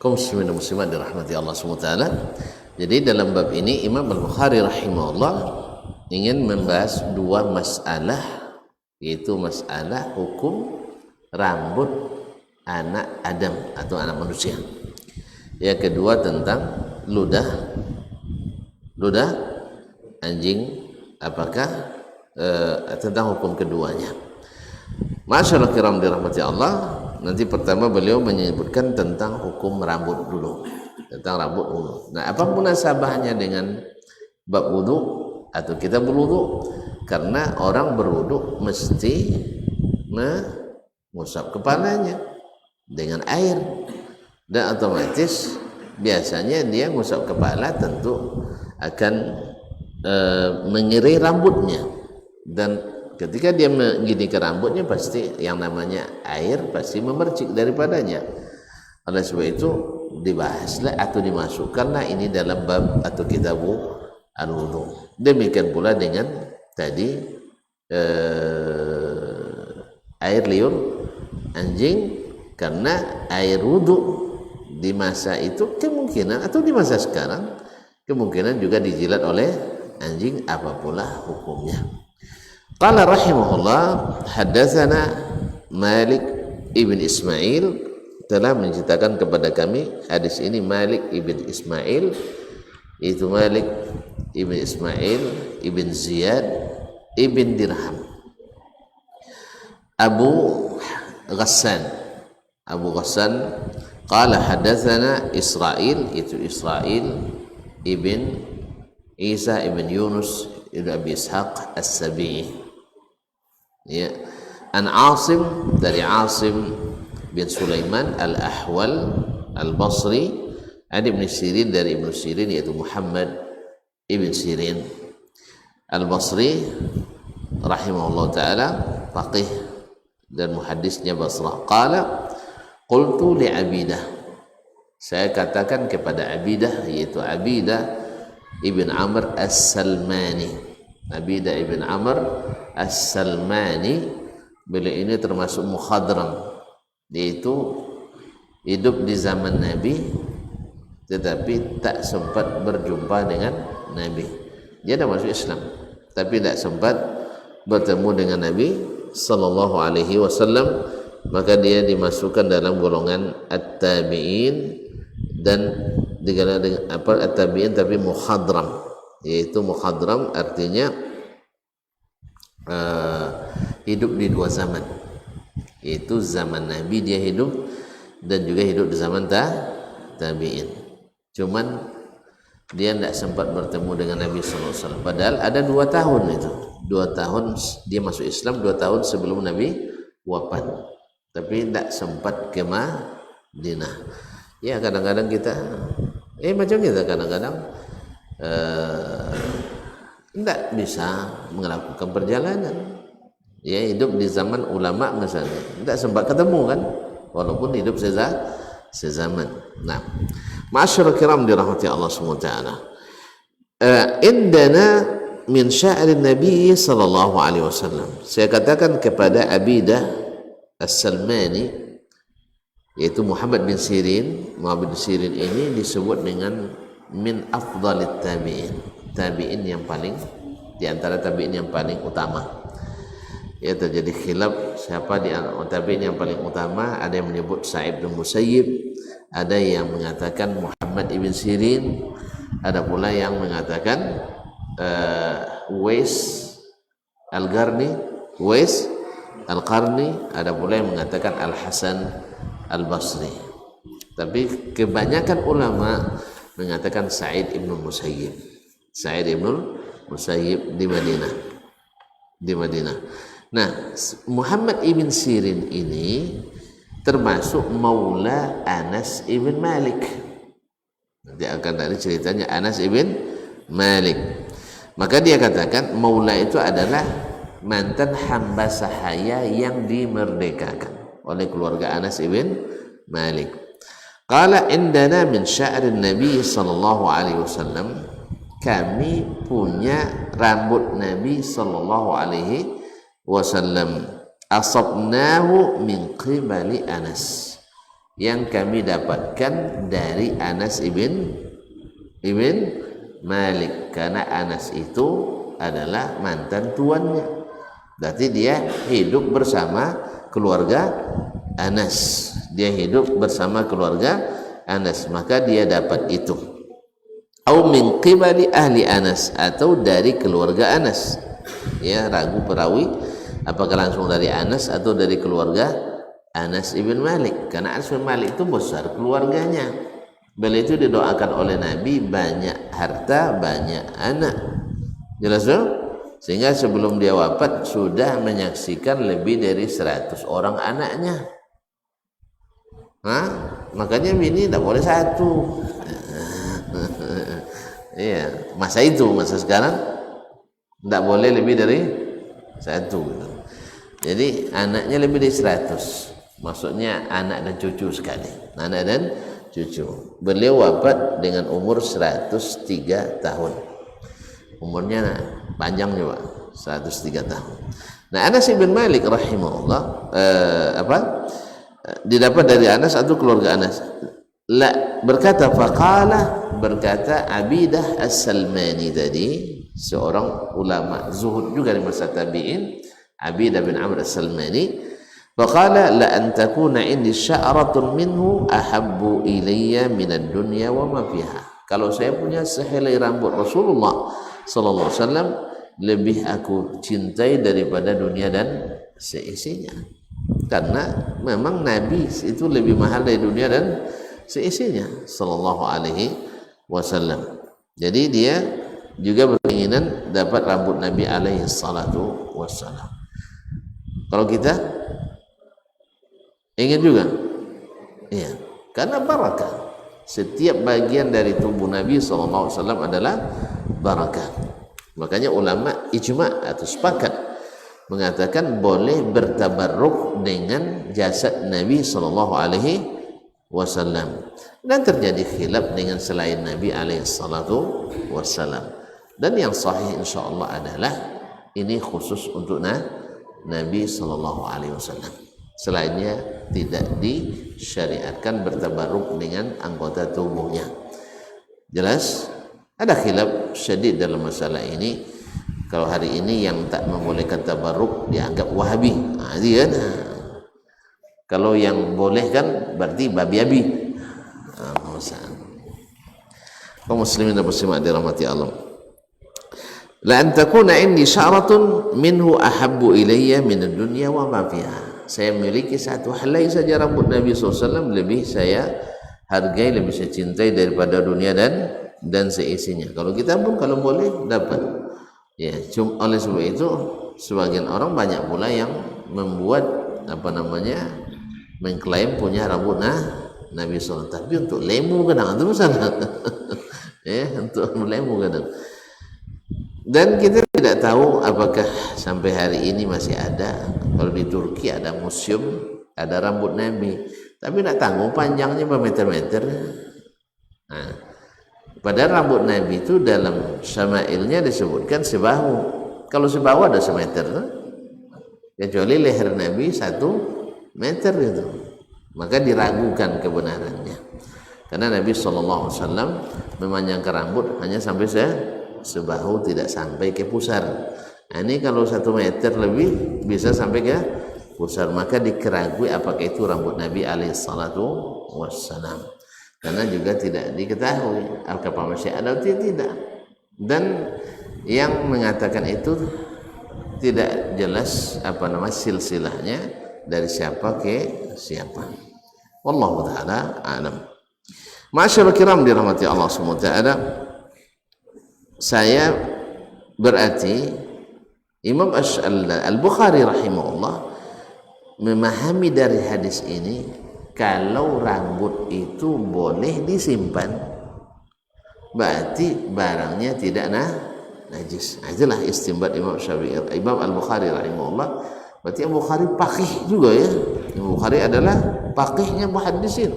Kaum muslimin dan muslimat dirahmati Allah SWT. Jadi dalam bab ini Imam Al-Bukhari rahimahullah ingin membahas dua masalah, yaitu masalah hukum rambut anak Adam atau anak manusia. Yang kedua tentang ludah anjing, apakah tentang hukum keduanya. Masyaallah kiram dirahmati Allah. Nanti pertama beliau menyebutkan tentang hukum rambut dulu, tentang rambut wudu. Nah, apa munasabahnya dengan bab wudu atau kita berwudu? Karena orang berwudu mesti mengusap kepalanya dengan air, dan otomatis biasanya dia mengusap kepala tentu akan mengirai rambutnya, dan ketika dia mengginikan rambutnya pasti yang namanya air pasti memercik daripadanya. Oleh sebab itu dibahaslah atau dimasukkanlah ini dalam bab atau kitabu al-wudu. Demikian pula dengan tadi air liur anjing, karena air wudu di masa itu kemungkinan atau di masa sekarang kemungkinan juga dijilat oleh anjing, apapun hukumnya. Qala rahimahullah, haddatsana Malik ibn Ismail, telah menceritakan kepada kami hadis ini Malik ibn Ismail, itu Malik ibn Ismail ibn Ziyad ibn Dirham Abu Ghassan qala hadatsana Israil, itu Israil ibn Isa ibn Yunus ibn Abi Ishaq As-Sabi'i, ya, an Asim, dari Asim bin Sulaiman Al-Ahwal Al-Basri, an Ibn Sirin, dari Ibn Sirin yaitu Muhammad Ibn Sirin Al-Basri rahimahullah ta'ala, faqih dan muhaddisnya Basrah. Qala qultu li Abidah, saya katakan kepada Abidah, yaitu Abidah Ibn Amr As-Salmani. Abidah Ibn Amr As-Salmani, beliau ini termasuk mukhadram, yaitu hidup di zaman Nabi tetapi tak sempat berjumpa dengan Nabi. Dia dah masuk Islam tapi tak sempat bertemu dengan Nabi sallallahu alaihi wasallam, maka dia dimasukkan dalam golongan at-tabi'in, dan dengan at-tabi'in tapi mukhadram, yaitu mukhadram artinya hidup di dua zaman, yaitu zaman Nabi dia hidup dan juga hidup di zaman tabi'in. Cuman dia tidak sempat bertemu dengan Nabi SAW, padahal ada 2 tahun itu, 2 tahun dia masuk Islam, 2 tahun sebelum Nabi wafat, tapi tidak sempat ke Madinah. Ya, kadang-kadang kita macam kita kadang-kadang tidak bisa melakukan perjalanan, ya, hidup di zaman ulama misalnya tidak sempat ketemu kan, walaupun hidup sezaman. Nah, ma'asyiral kiram dirahmati Allah SWT, indana min sya'rin Nabi sallallahu alaihi wasallam, saya katakan kepada Abidah As-Salmani, yaitu Muhammad bin Sirin. Muhammad bin Sirin ini disebut dengan min afdalit tabi'in, tabi'in yang paling, di antara tabi'in yang paling utama. Ya, terjadi khilaf siapa di antara tabi'in yang paling utama. Ada yang menyebut Sa'id bin Musayyib, ada yang mengatakan Muhammad ibn Sirin, ada pula yang mengatakan Uwais Al-Qarni, ada pula yang mengatakan Al-Hasan Al-Basri. Tapi kebanyakan ulama mengatakan Sa'id ibn Musayyib, Sa'id ibn Musayyib di Madinah. Nah, Muhammad ibn Sirin ini termasuk maula Anas ibn Malik. Nanti akan dari ceritanya Anas ibn Malik. Maka dia katakan maula itu adalah mantan hamba sahaya yang dimerdekakan oleh keluarga Anas ibn Malik. Qala indana min sya'rin Nabi sallallahu alaihi wasallam, kami punya rambut Nabi sallallahu alaihi wasallam, asabnahu min qibali Anas, yang kami dapatkan dari Anas ibn Malik, karena Anas itu adalah mantan tuannya. Berarti dia hidup bersama keluarga Anas. Dia hidup bersama keluarga Anas, maka dia dapat itu. Au min qibali ahli Anas, atau dari keluarga Anas. Ya, ragu perawi apakah langsung dari Anas atau dari keluarga Anas ibn Malik. Karena Anas ibn Malik itu besar keluarganya. Beliau itu didoakan oleh Nabi banyak harta, banyak anak. Jelas dong? Sehingga sebelum dia wafat sudah menyaksikan lebih dari 100 orang anaknya. Makanya bini tidak boleh satu. Iya, masa sekarang tidak boleh lebih dari satu. Jadi anaknya lebih dari 100. Maksudnya anak dan cucu sekali. Anak dan cucu. Beliau wafat dengan umur 103 tahun. Umurnya panjang juga, 103 tahun. Nah, Anas bin Malik rahimahullah didapat dari Anas atau keluarga Anas. Berkata Abidah As-Salmani tadi, seorang ulama zuhud juga di masa tabi'in, Abidah bin Amr As-Salmani, faqala la an takuna indi sya'ratun minhu ahabbu ilayya minad dunya wa ma fiha. Kalau saya punya sehelai rambut Rasulullah sallallahu alaihi wasallam, lebih aku cintai daripada dunia dan seisinya. Karena memang Nabi itu lebih mahal dari dunia dan seisinya sallallahu alaihi wasallam. Jadi dia juga berkeinginan dapat rambut Nabi alaihi salatu wassalam. Kalau kita ingin juga, iya, karena barakah. Setiap bagian dari tubuh Nabi SAW adalah barakah. Makanya ulama ijma' atau sepakat mengatakan boleh bertabarruk dengan jasad Nabi SAW. Dan terjadi khilaf dengan selain Nabi SAW. Dan yang sahih insyaAllah adalah ini khusus untuk Nabi SAW. Selainnya tidak disyariatkan bertabarruk dengan anggota tubuhnya. Jelas? Ada khilaf syadid dalam masalah ini. Kalau hari ini yang tak membolehkan tabarruk dianggap Wahabi. Dia kan. Kalau yang boleh kan berarti babi-abi. Kaum muslimin dan muslimat dirahmati Allah. La an takuna indi sya'ratun minhu ahabbu ilayya min ad-dunya wa ma fiha. Saya memiliki satu helai saja rambut Nabi SAW, lebih saya hargai, lebih saya cintai daripada dunia dan seisinya. Kalau kita pun kalau boleh dapat. Ya, oleh sebab itu sebagian orang banyak pula yang membuat mengklaim punya rambut Nabi SAW. Tapi untuk lemu kadang itu salah. Ya, untuk lemu kadang. Dan kita tidak tahu apakah sampai hari ini masih ada. Kalau di Turki ada museum, ada rambut Nabi, tapi tidak tahu panjangnya bermeter-meter. Nah, padahal rambut Nabi itu dalam syama'ilnya disebutkan sebahu. Kalau sebahu ada semeter, kecuali leher Nabi 1 meter itu, maka diragukan kebenarannya. Karena Nabi SAW memanjangkan rambut hanya sampai sebahu, tidak sampai ke pusar. Nah, ini kalau 1 meter lebih bisa sampai ke pusar, maka dikeragui apakah itu rambut Nabi alaihi salatu wassalam. Karena juga tidak diketahui apakah masih ada atau tidak. Dan yang mengatakan itu tidak jelas silsilahnya dari siapa ke siapa. Wallahu taala a'lam. Ma'asyiral kiram dirahmati Allah Subhanahu wa taala. Saya berarti Imam Al-Bukhari rahimahullah memahami dari hadis ini kalau rambut itu boleh disimpan, berarti barangnya tidak najis. Itulah istinbat Imam Al-Bukhari rahimahullah. Berarti Imam Bukhari faqih juga ya. Imam Bukhari adalah faqihnya muhaddisin.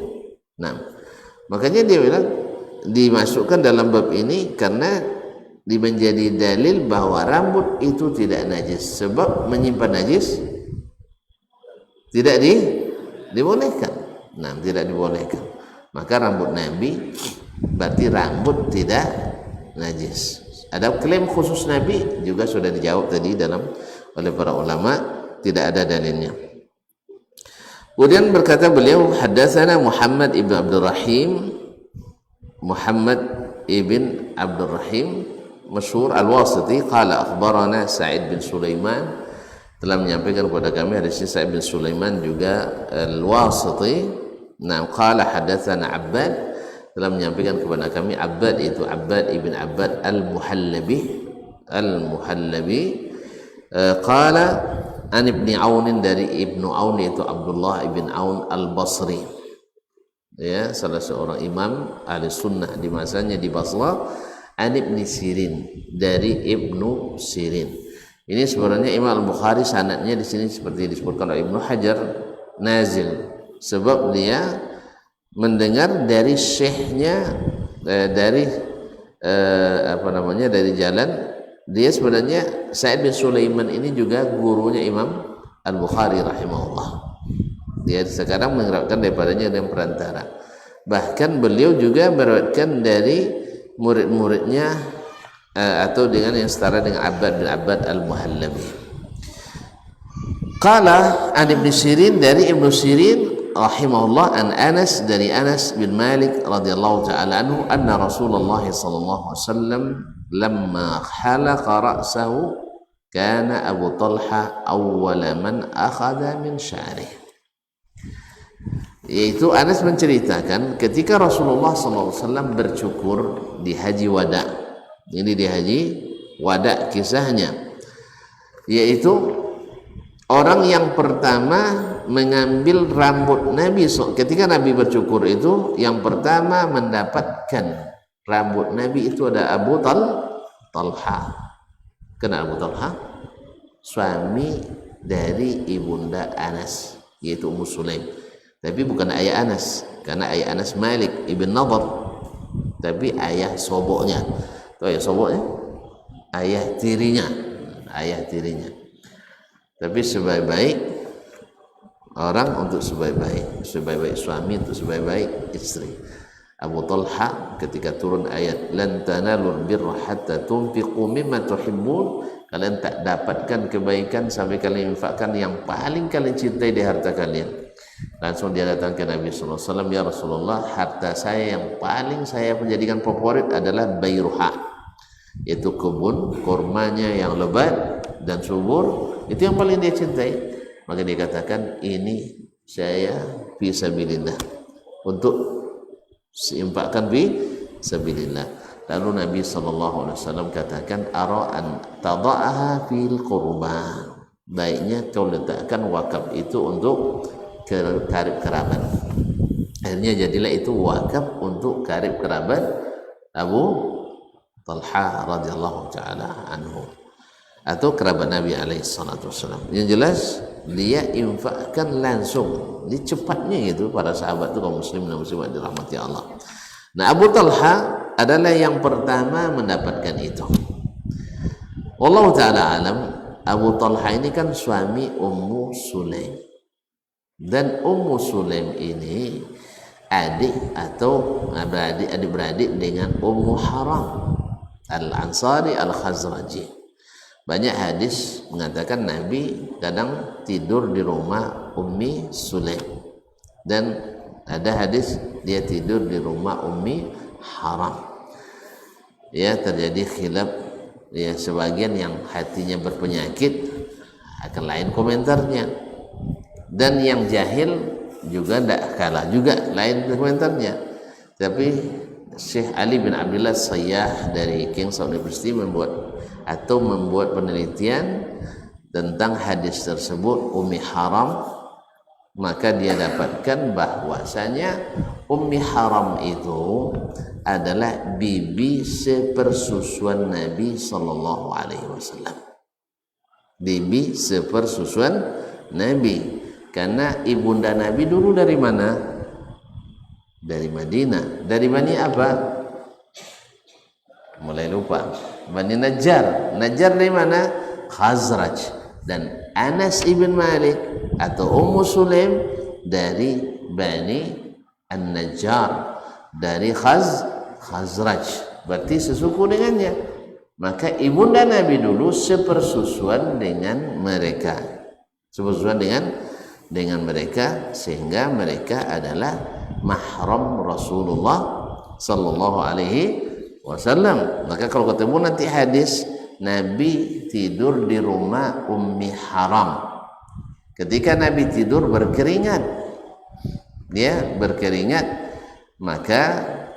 Nah, makanya dia bilang dimasukkan dalam bab ini karena menjadi dalil bahwa rambut itu tidak najis, sebab menyimpan najis tidak dibolehkan. Nah, tidak dibolehkan. Maka rambut Nabi berarti rambut tidak najis. Ada klaim khusus Nabi juga sudah dijawab tadi oleh para ulama, tidak ada dalilnya. Kemudian berkata beliau, haddatsana Muhammad ibn Abdurrahim, Muhammad ibn Abdurrahim masyhur Al-Wasiti, qala akhbarana Sa'id bin Sulaiman, telah menyampaikan kepada kami hadis Sa'id bin Sulaiman juga Al-Wasiti. Nah, qala hadatsana Abbad, telah menyampaikan kepada kami Abbad, itu Abbad ibn Abbad Al-Muhallabi, qala an ibni Aun, dari Ibnu Aun yaitu Abdullah ibn Aun Al-Basri, ya, salah seorang imam ahli sunnah di masanya di Basra. An ibni Sirin, dari Ibnu Sirin. Ini sebenarnya Imam Al-Bukhari sanadnya di sini seperti disebutkan oleh Ibnu Hajar nazil, sebab dia mendengar dari syekhnya, dari dari jalan. Dia sebenarnya Sa'id bin Sulaiman ini juga gurunya Imam Al-Bukhari rahimahullah. Dia sekarang mengharapkan daripadanya dengan perantara. Bahkan beliau juga meriwayatkan dari murid-muridnya atau dengan yang setara dengan Abbad bin Abbad Al-Muhallabi. Qala an Ibnu Sirin, dari Ibnu Sirin rahimahullah, an Anas, dari Anas bin Malik radhiyallahu taala anhu, anna Rasulullah sallallahu alaihi wasallam lamma khalaqa ra'sahu kana Abu Talha awwala man akhadha min sya'rih. Yaitu Anas menceritakan ketika Rasulullah SAW bercukur di haji wada. Ini di haji wada kisahnya, yaitu orang yang pertama mengambil rambut Nabi. Ketika Nabi bercukur itu, yang pertama mendapatkan rambut Nabi itu ada Abu Talha. Kenapa Abu Talha? Suami dari ibunda Anas, yaitu Ummu Sulaim. Tapi bukan ayah Anas, karena ayah Anas Malik ibn Nadhr, tapi ayah soboknya. Itu ayah soboknya, ayah tirinya. Tapi sebaik-baik orang untuk sebaik-baik suami untuk sebaik-baik istri. Abu Talha ketika turun ayat lan tanalul birra hatta tunfiqu mimma tuhibbun, kalian tak dapatkan kebaikan sampai kalian infakkan yang paling kalian cintai di harta kalian. Langsung dia datang ke Nabi sallallahu alaihi wasallam, ya Rasulullah, harta saya yang paling saya menjadikan favorit adalah bayruha, yaitu kebun kurmanya yang lebat dan subur, itu yang paling dia cintai. Maka dia katakan, ini saya fi sabilillah, untuk diinfakkan fi sabilillah. Lalu Nabi sallallahu alaihi wasallam katakan, ara an tada'aha fil qurbah, baiknya kau letakkan wakaf itu untuk karib kerabat. Akhirnya jadilah itu wakaf untuk karib kerabat Abu Talha radhiyallahu taala anhu, atau kerabat Nabi alaihi salatu wasallam. Yang jelas dia infakkan langsung, di cepatnya itu para sahabat itu, kaum muslim dan muslimat dirahmati Allah. Nah, Abu Talha adalah yang pertama mendapatkan itu. Wallahu taala alam. Abu Talha ini kan suami Ummu Sulaim, dan Ummu Sulaim ini adik atau adik-beradik dengan Ummu Haram Al-Ansari Al-Khazraji. Banyak hadis mengatakan Nabi kadang tidur di rumah Ummi Sulaim, dan ada hadis dia tidur di rumah Ummi Haram. Ya, terjadi khilaf, ya, sebagian yang hatinya berpenyakit akan lain komentarnya, dan yang jahil juga tidak kalah juga lain komentarnya. Tapi Syekh Ali bin Abdullah Sayyah dari King's University membuat penelitian tentang hadis tersebut Ummi Haram, maka dia dapatkan bahwasanya Ummi Haram itu adalah bibi sepersusuan Nabi sallallahu alaihi wasallam. Bibi sepersusuan Nabi, karena ibunda Nabi dulu dari mana? Dari Madinah. Dari Bani apa? Mulai lupa. Bani Najjar. Najjar dari mana? Khazraj. Dan Anas ibn Malik atau Ummu Sulaim dari Bani An-Najjar, dari Khazraj. Berarti sesuku dengannya. Maka ibunda Nabi dulu sepersusuan dengan mereka, sepersusuan dengan mereka, sehingga mereka adalah mahram Rasulullah sallallahu alaihi wasallam. Maka kalau ketemu nanti hadis Nabi tidur di rumah Ummi Haram, ketika Nabi tidur berkeringat, maka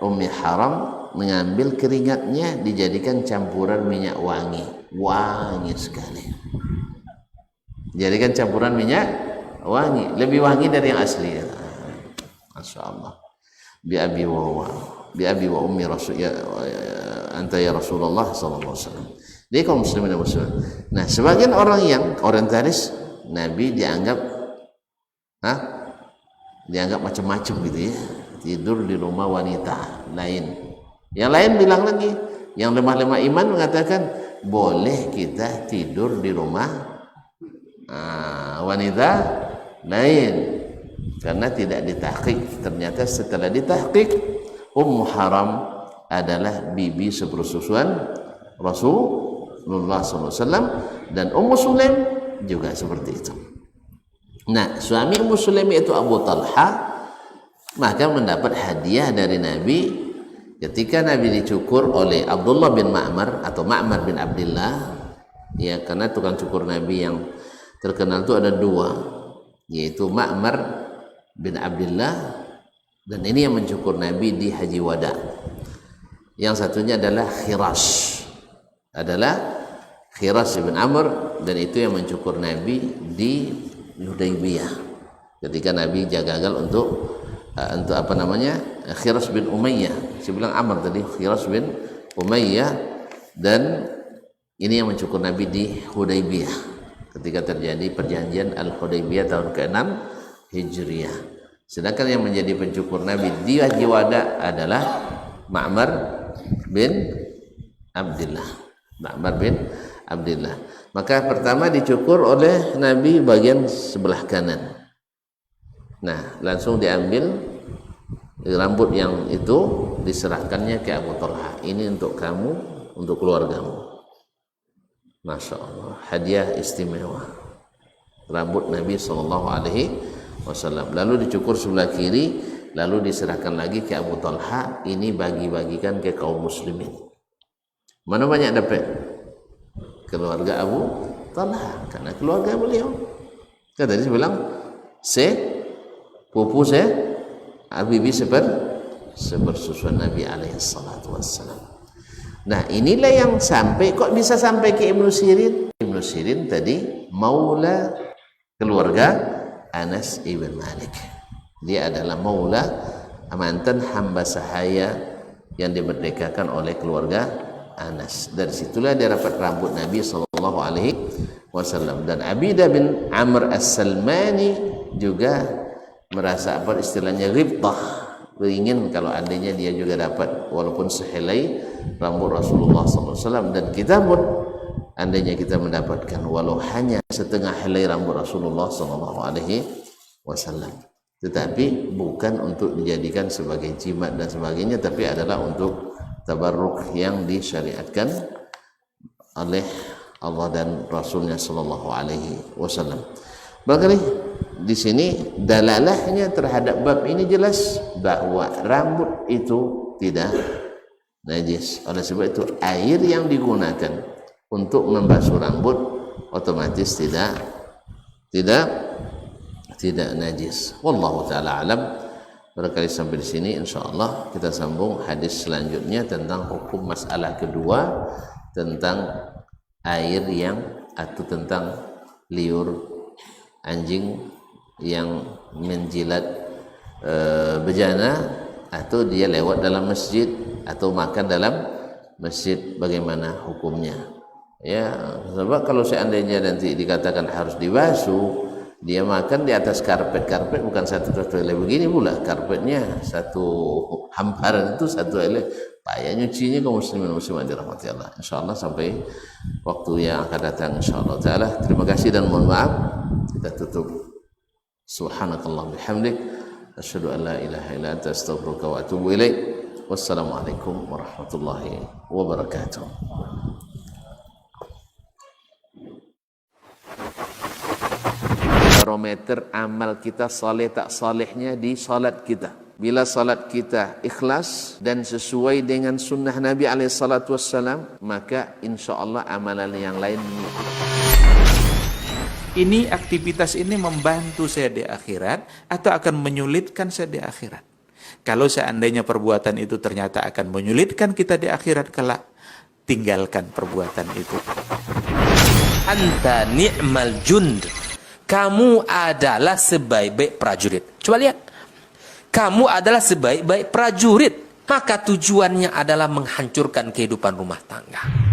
Ummi Haram mengambil keringatnya dijadikan campuran minyak wangi sekali, jadikan campuran minyak wangi, lebih wangi dari yang asli. Masya Allah. Bi abi wa ummi rasul ya anta ya Rasulullah sallallahu alaihi wasallam. Dia kaum muslimin dan muslimat. Nah, sebagian orang yang orientalis, Nabi dianggap macam-macam gitu ya, tidur di rumah wanita lain. Yang lain bilang lagi, yang lemah-lemah iman mengatakan boleh kita tidur di rumah wanita lain karena tidak ditahqiq. Ternyata setelah ditahqiq, Ummu Haram adalah bibi sepersusuan Rasulullah SAW, dan Ummu Sulaim juga seperti itu. Nah, suami Ummu Sulaim itu Abu Talha, maka mendapat hadiah dari Nabi ketika Nabi dicukur oleh Abdullah bin Ma'mar atau Ma'mar bin Abdillah, ya, karena tukang cukur Nabi yang terkenal itu ada dua, yaitu Ma'mar bin Abdillah, dan ini yang mencukur Nabi di Haji Wada. Yang satunya adalah Khiras bin Amr, dan itu yang mencukur Nabi di Hudaybiyah ketika Nabi gagal untuk Khiras bin Umayyah. Saya bilang Amr tadi, Khiras bin Umayyah, dan ini yang mencukur Nabi di Hudaybiyah ketika terjadi perjanjian Al-Hudaybiyah tahun ke-6 Hijriah. Sedangkan yang menjadi pencukur Nabi di Haji Wada adalah Ma'mar bin Abdillah. Maka pertama dicukur oleh Nabi bagian sebelah kanan. Nah, langsung diambil rambut yang itu, diserahkannya ke Abu Talha. Ini untuk kamu, untuk keluargamu. Masya Allah, hadiah istimewa rambut Nabi SAW. Lalu dicukur sebelah kiri, lalu diserahkan lagi ke Abu Talha. Ini bagi-bagikan ke kaum muslimin. Mana banyak dapat? Keluarga Abu Talha, karena keluarga beliau. Kan tadi saya bilang, pupu Habibi sepersusuan Nabi alaihi salatu wassalam. Nah, inilah yang sampai, kok bisa sampai ke Ibnu Sirin? Ibnu Sirin tadi maula keluarga Anas ibn Malik. Dia adalah maula, mantan hamba sahaya yang dimerdekakan oleh keluarga Anas. Dari situlah dia dapat rambut Nabi sallallahu alaihi wasallam. Dan Abidah bin Amr As-Salmani juga merasa istilahnya ghibtah, ingin kalau andainya dia juga dapat walaupun sehelai rambut Rasulullah SAW. Dan kita pun andainya kita mendapatkan walau hanya setengah helai rambut Rasulullah SAW, tetapi bukan untuk dijadikan sebagai jimat dan sebagainya, tapi adalah untuk tabarruk yang disyariatkan oleh Allah dan Rasulnya SAW. Makanya di sini dalalahnya terhadap bab ini jelas bahwa rambut itu tidak najis. Oleh sebab itu air yang digunakan untuk membasuh rambut otomatis tidak najis. Wallahu taala alam. Barangkali sampai di sini insyaallah kita sambung hadis selanjutnya tentang hukum masalah kedua, tentang air yang atau tentang liur anjing yang menjilat bejana, atau dia lewat dalam masjid atau makan dalam masjid, bagaimana hukumnya. Ya, sebab kalau seandainya nanti dikatakan harus dibasuh, dia makan di atas karpet bukan satu helai begini pula, karpetnya satu hamparan, itu satu helai, payah nyucinya kaum muslimin muslimat dirahmati Allah. Insyaallah sampai waktu yang akan datang insyaallah taala. Terima kasih dan mohon maaf. Kita tutup. Subhanakallah bihamdik, asyhadu an la ilaha illa anta astaghfiruka wa atubu ilaik. Wassalamualaikum warahmatullahi wabarakatuh. barometer amal kita saleh tak salehnya di salat kita. Bila salat kita ikhlas dan sesuai dengan sunnah Nabi SAW, maka insya Allah amalan yang lain Ini aktivitas ini membantu saya di akhirat atau akan menyulitkan saya di akhirat. Kalau seandainya perbuatan itu ternyata akan menyulitkan kita di akhirat kelak, tinggalkan perbuatan itu. Anta ni'mal jund. Kamu adalah sebaik-baik prajurit. Coba lihat. Kamu adalah sebaik-baik prajurit. Maka tujuannya adalah menghancurkan kehidupan rumah tangga.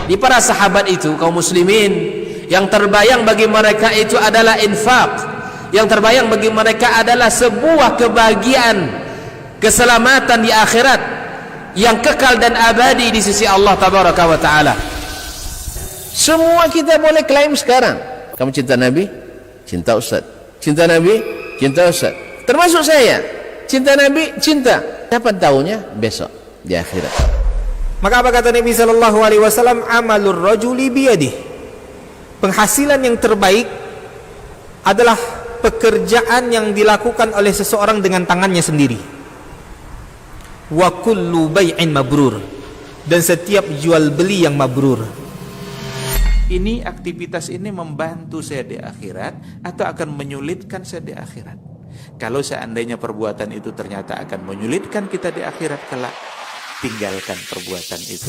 Di para sahabat itu, kaum muslimin, yang terbayang bagi mereka itu adalah infak. Yang terbayang bagi mereka adalah sebuah kebahagiaan, keselamatan di akhirat yang kekal dan abadi di sisi Allah Tabaraka wa Ta'ala. semua kita boleh klaim sekarang. Kamu cinta Nabi? Cinta Ustaz. Cinta Nabi? Cinta Ustaz. Termasuk saya. Cinta Nabi? Cinta. Kapan tahunya? Besok di akhirat. Maka apa kata Nabi SAW? Amalur rajuli biyadih. Penghasilan yang terbaik adalah pekerjaan yang dilakukan oleh seseorang dengan tangannya sendiri. Wa kullu bai'in mabrur. Dan setiap jual beli yang mabrur. Ini aktivitas ini membantu saya di akhirat atau akan menyulitkan saya di akhirat. Kalau seandainya perbuatan itu ternyata akan menyulitkan kita di akhirat kelak, tinggalkan perbuatan itu.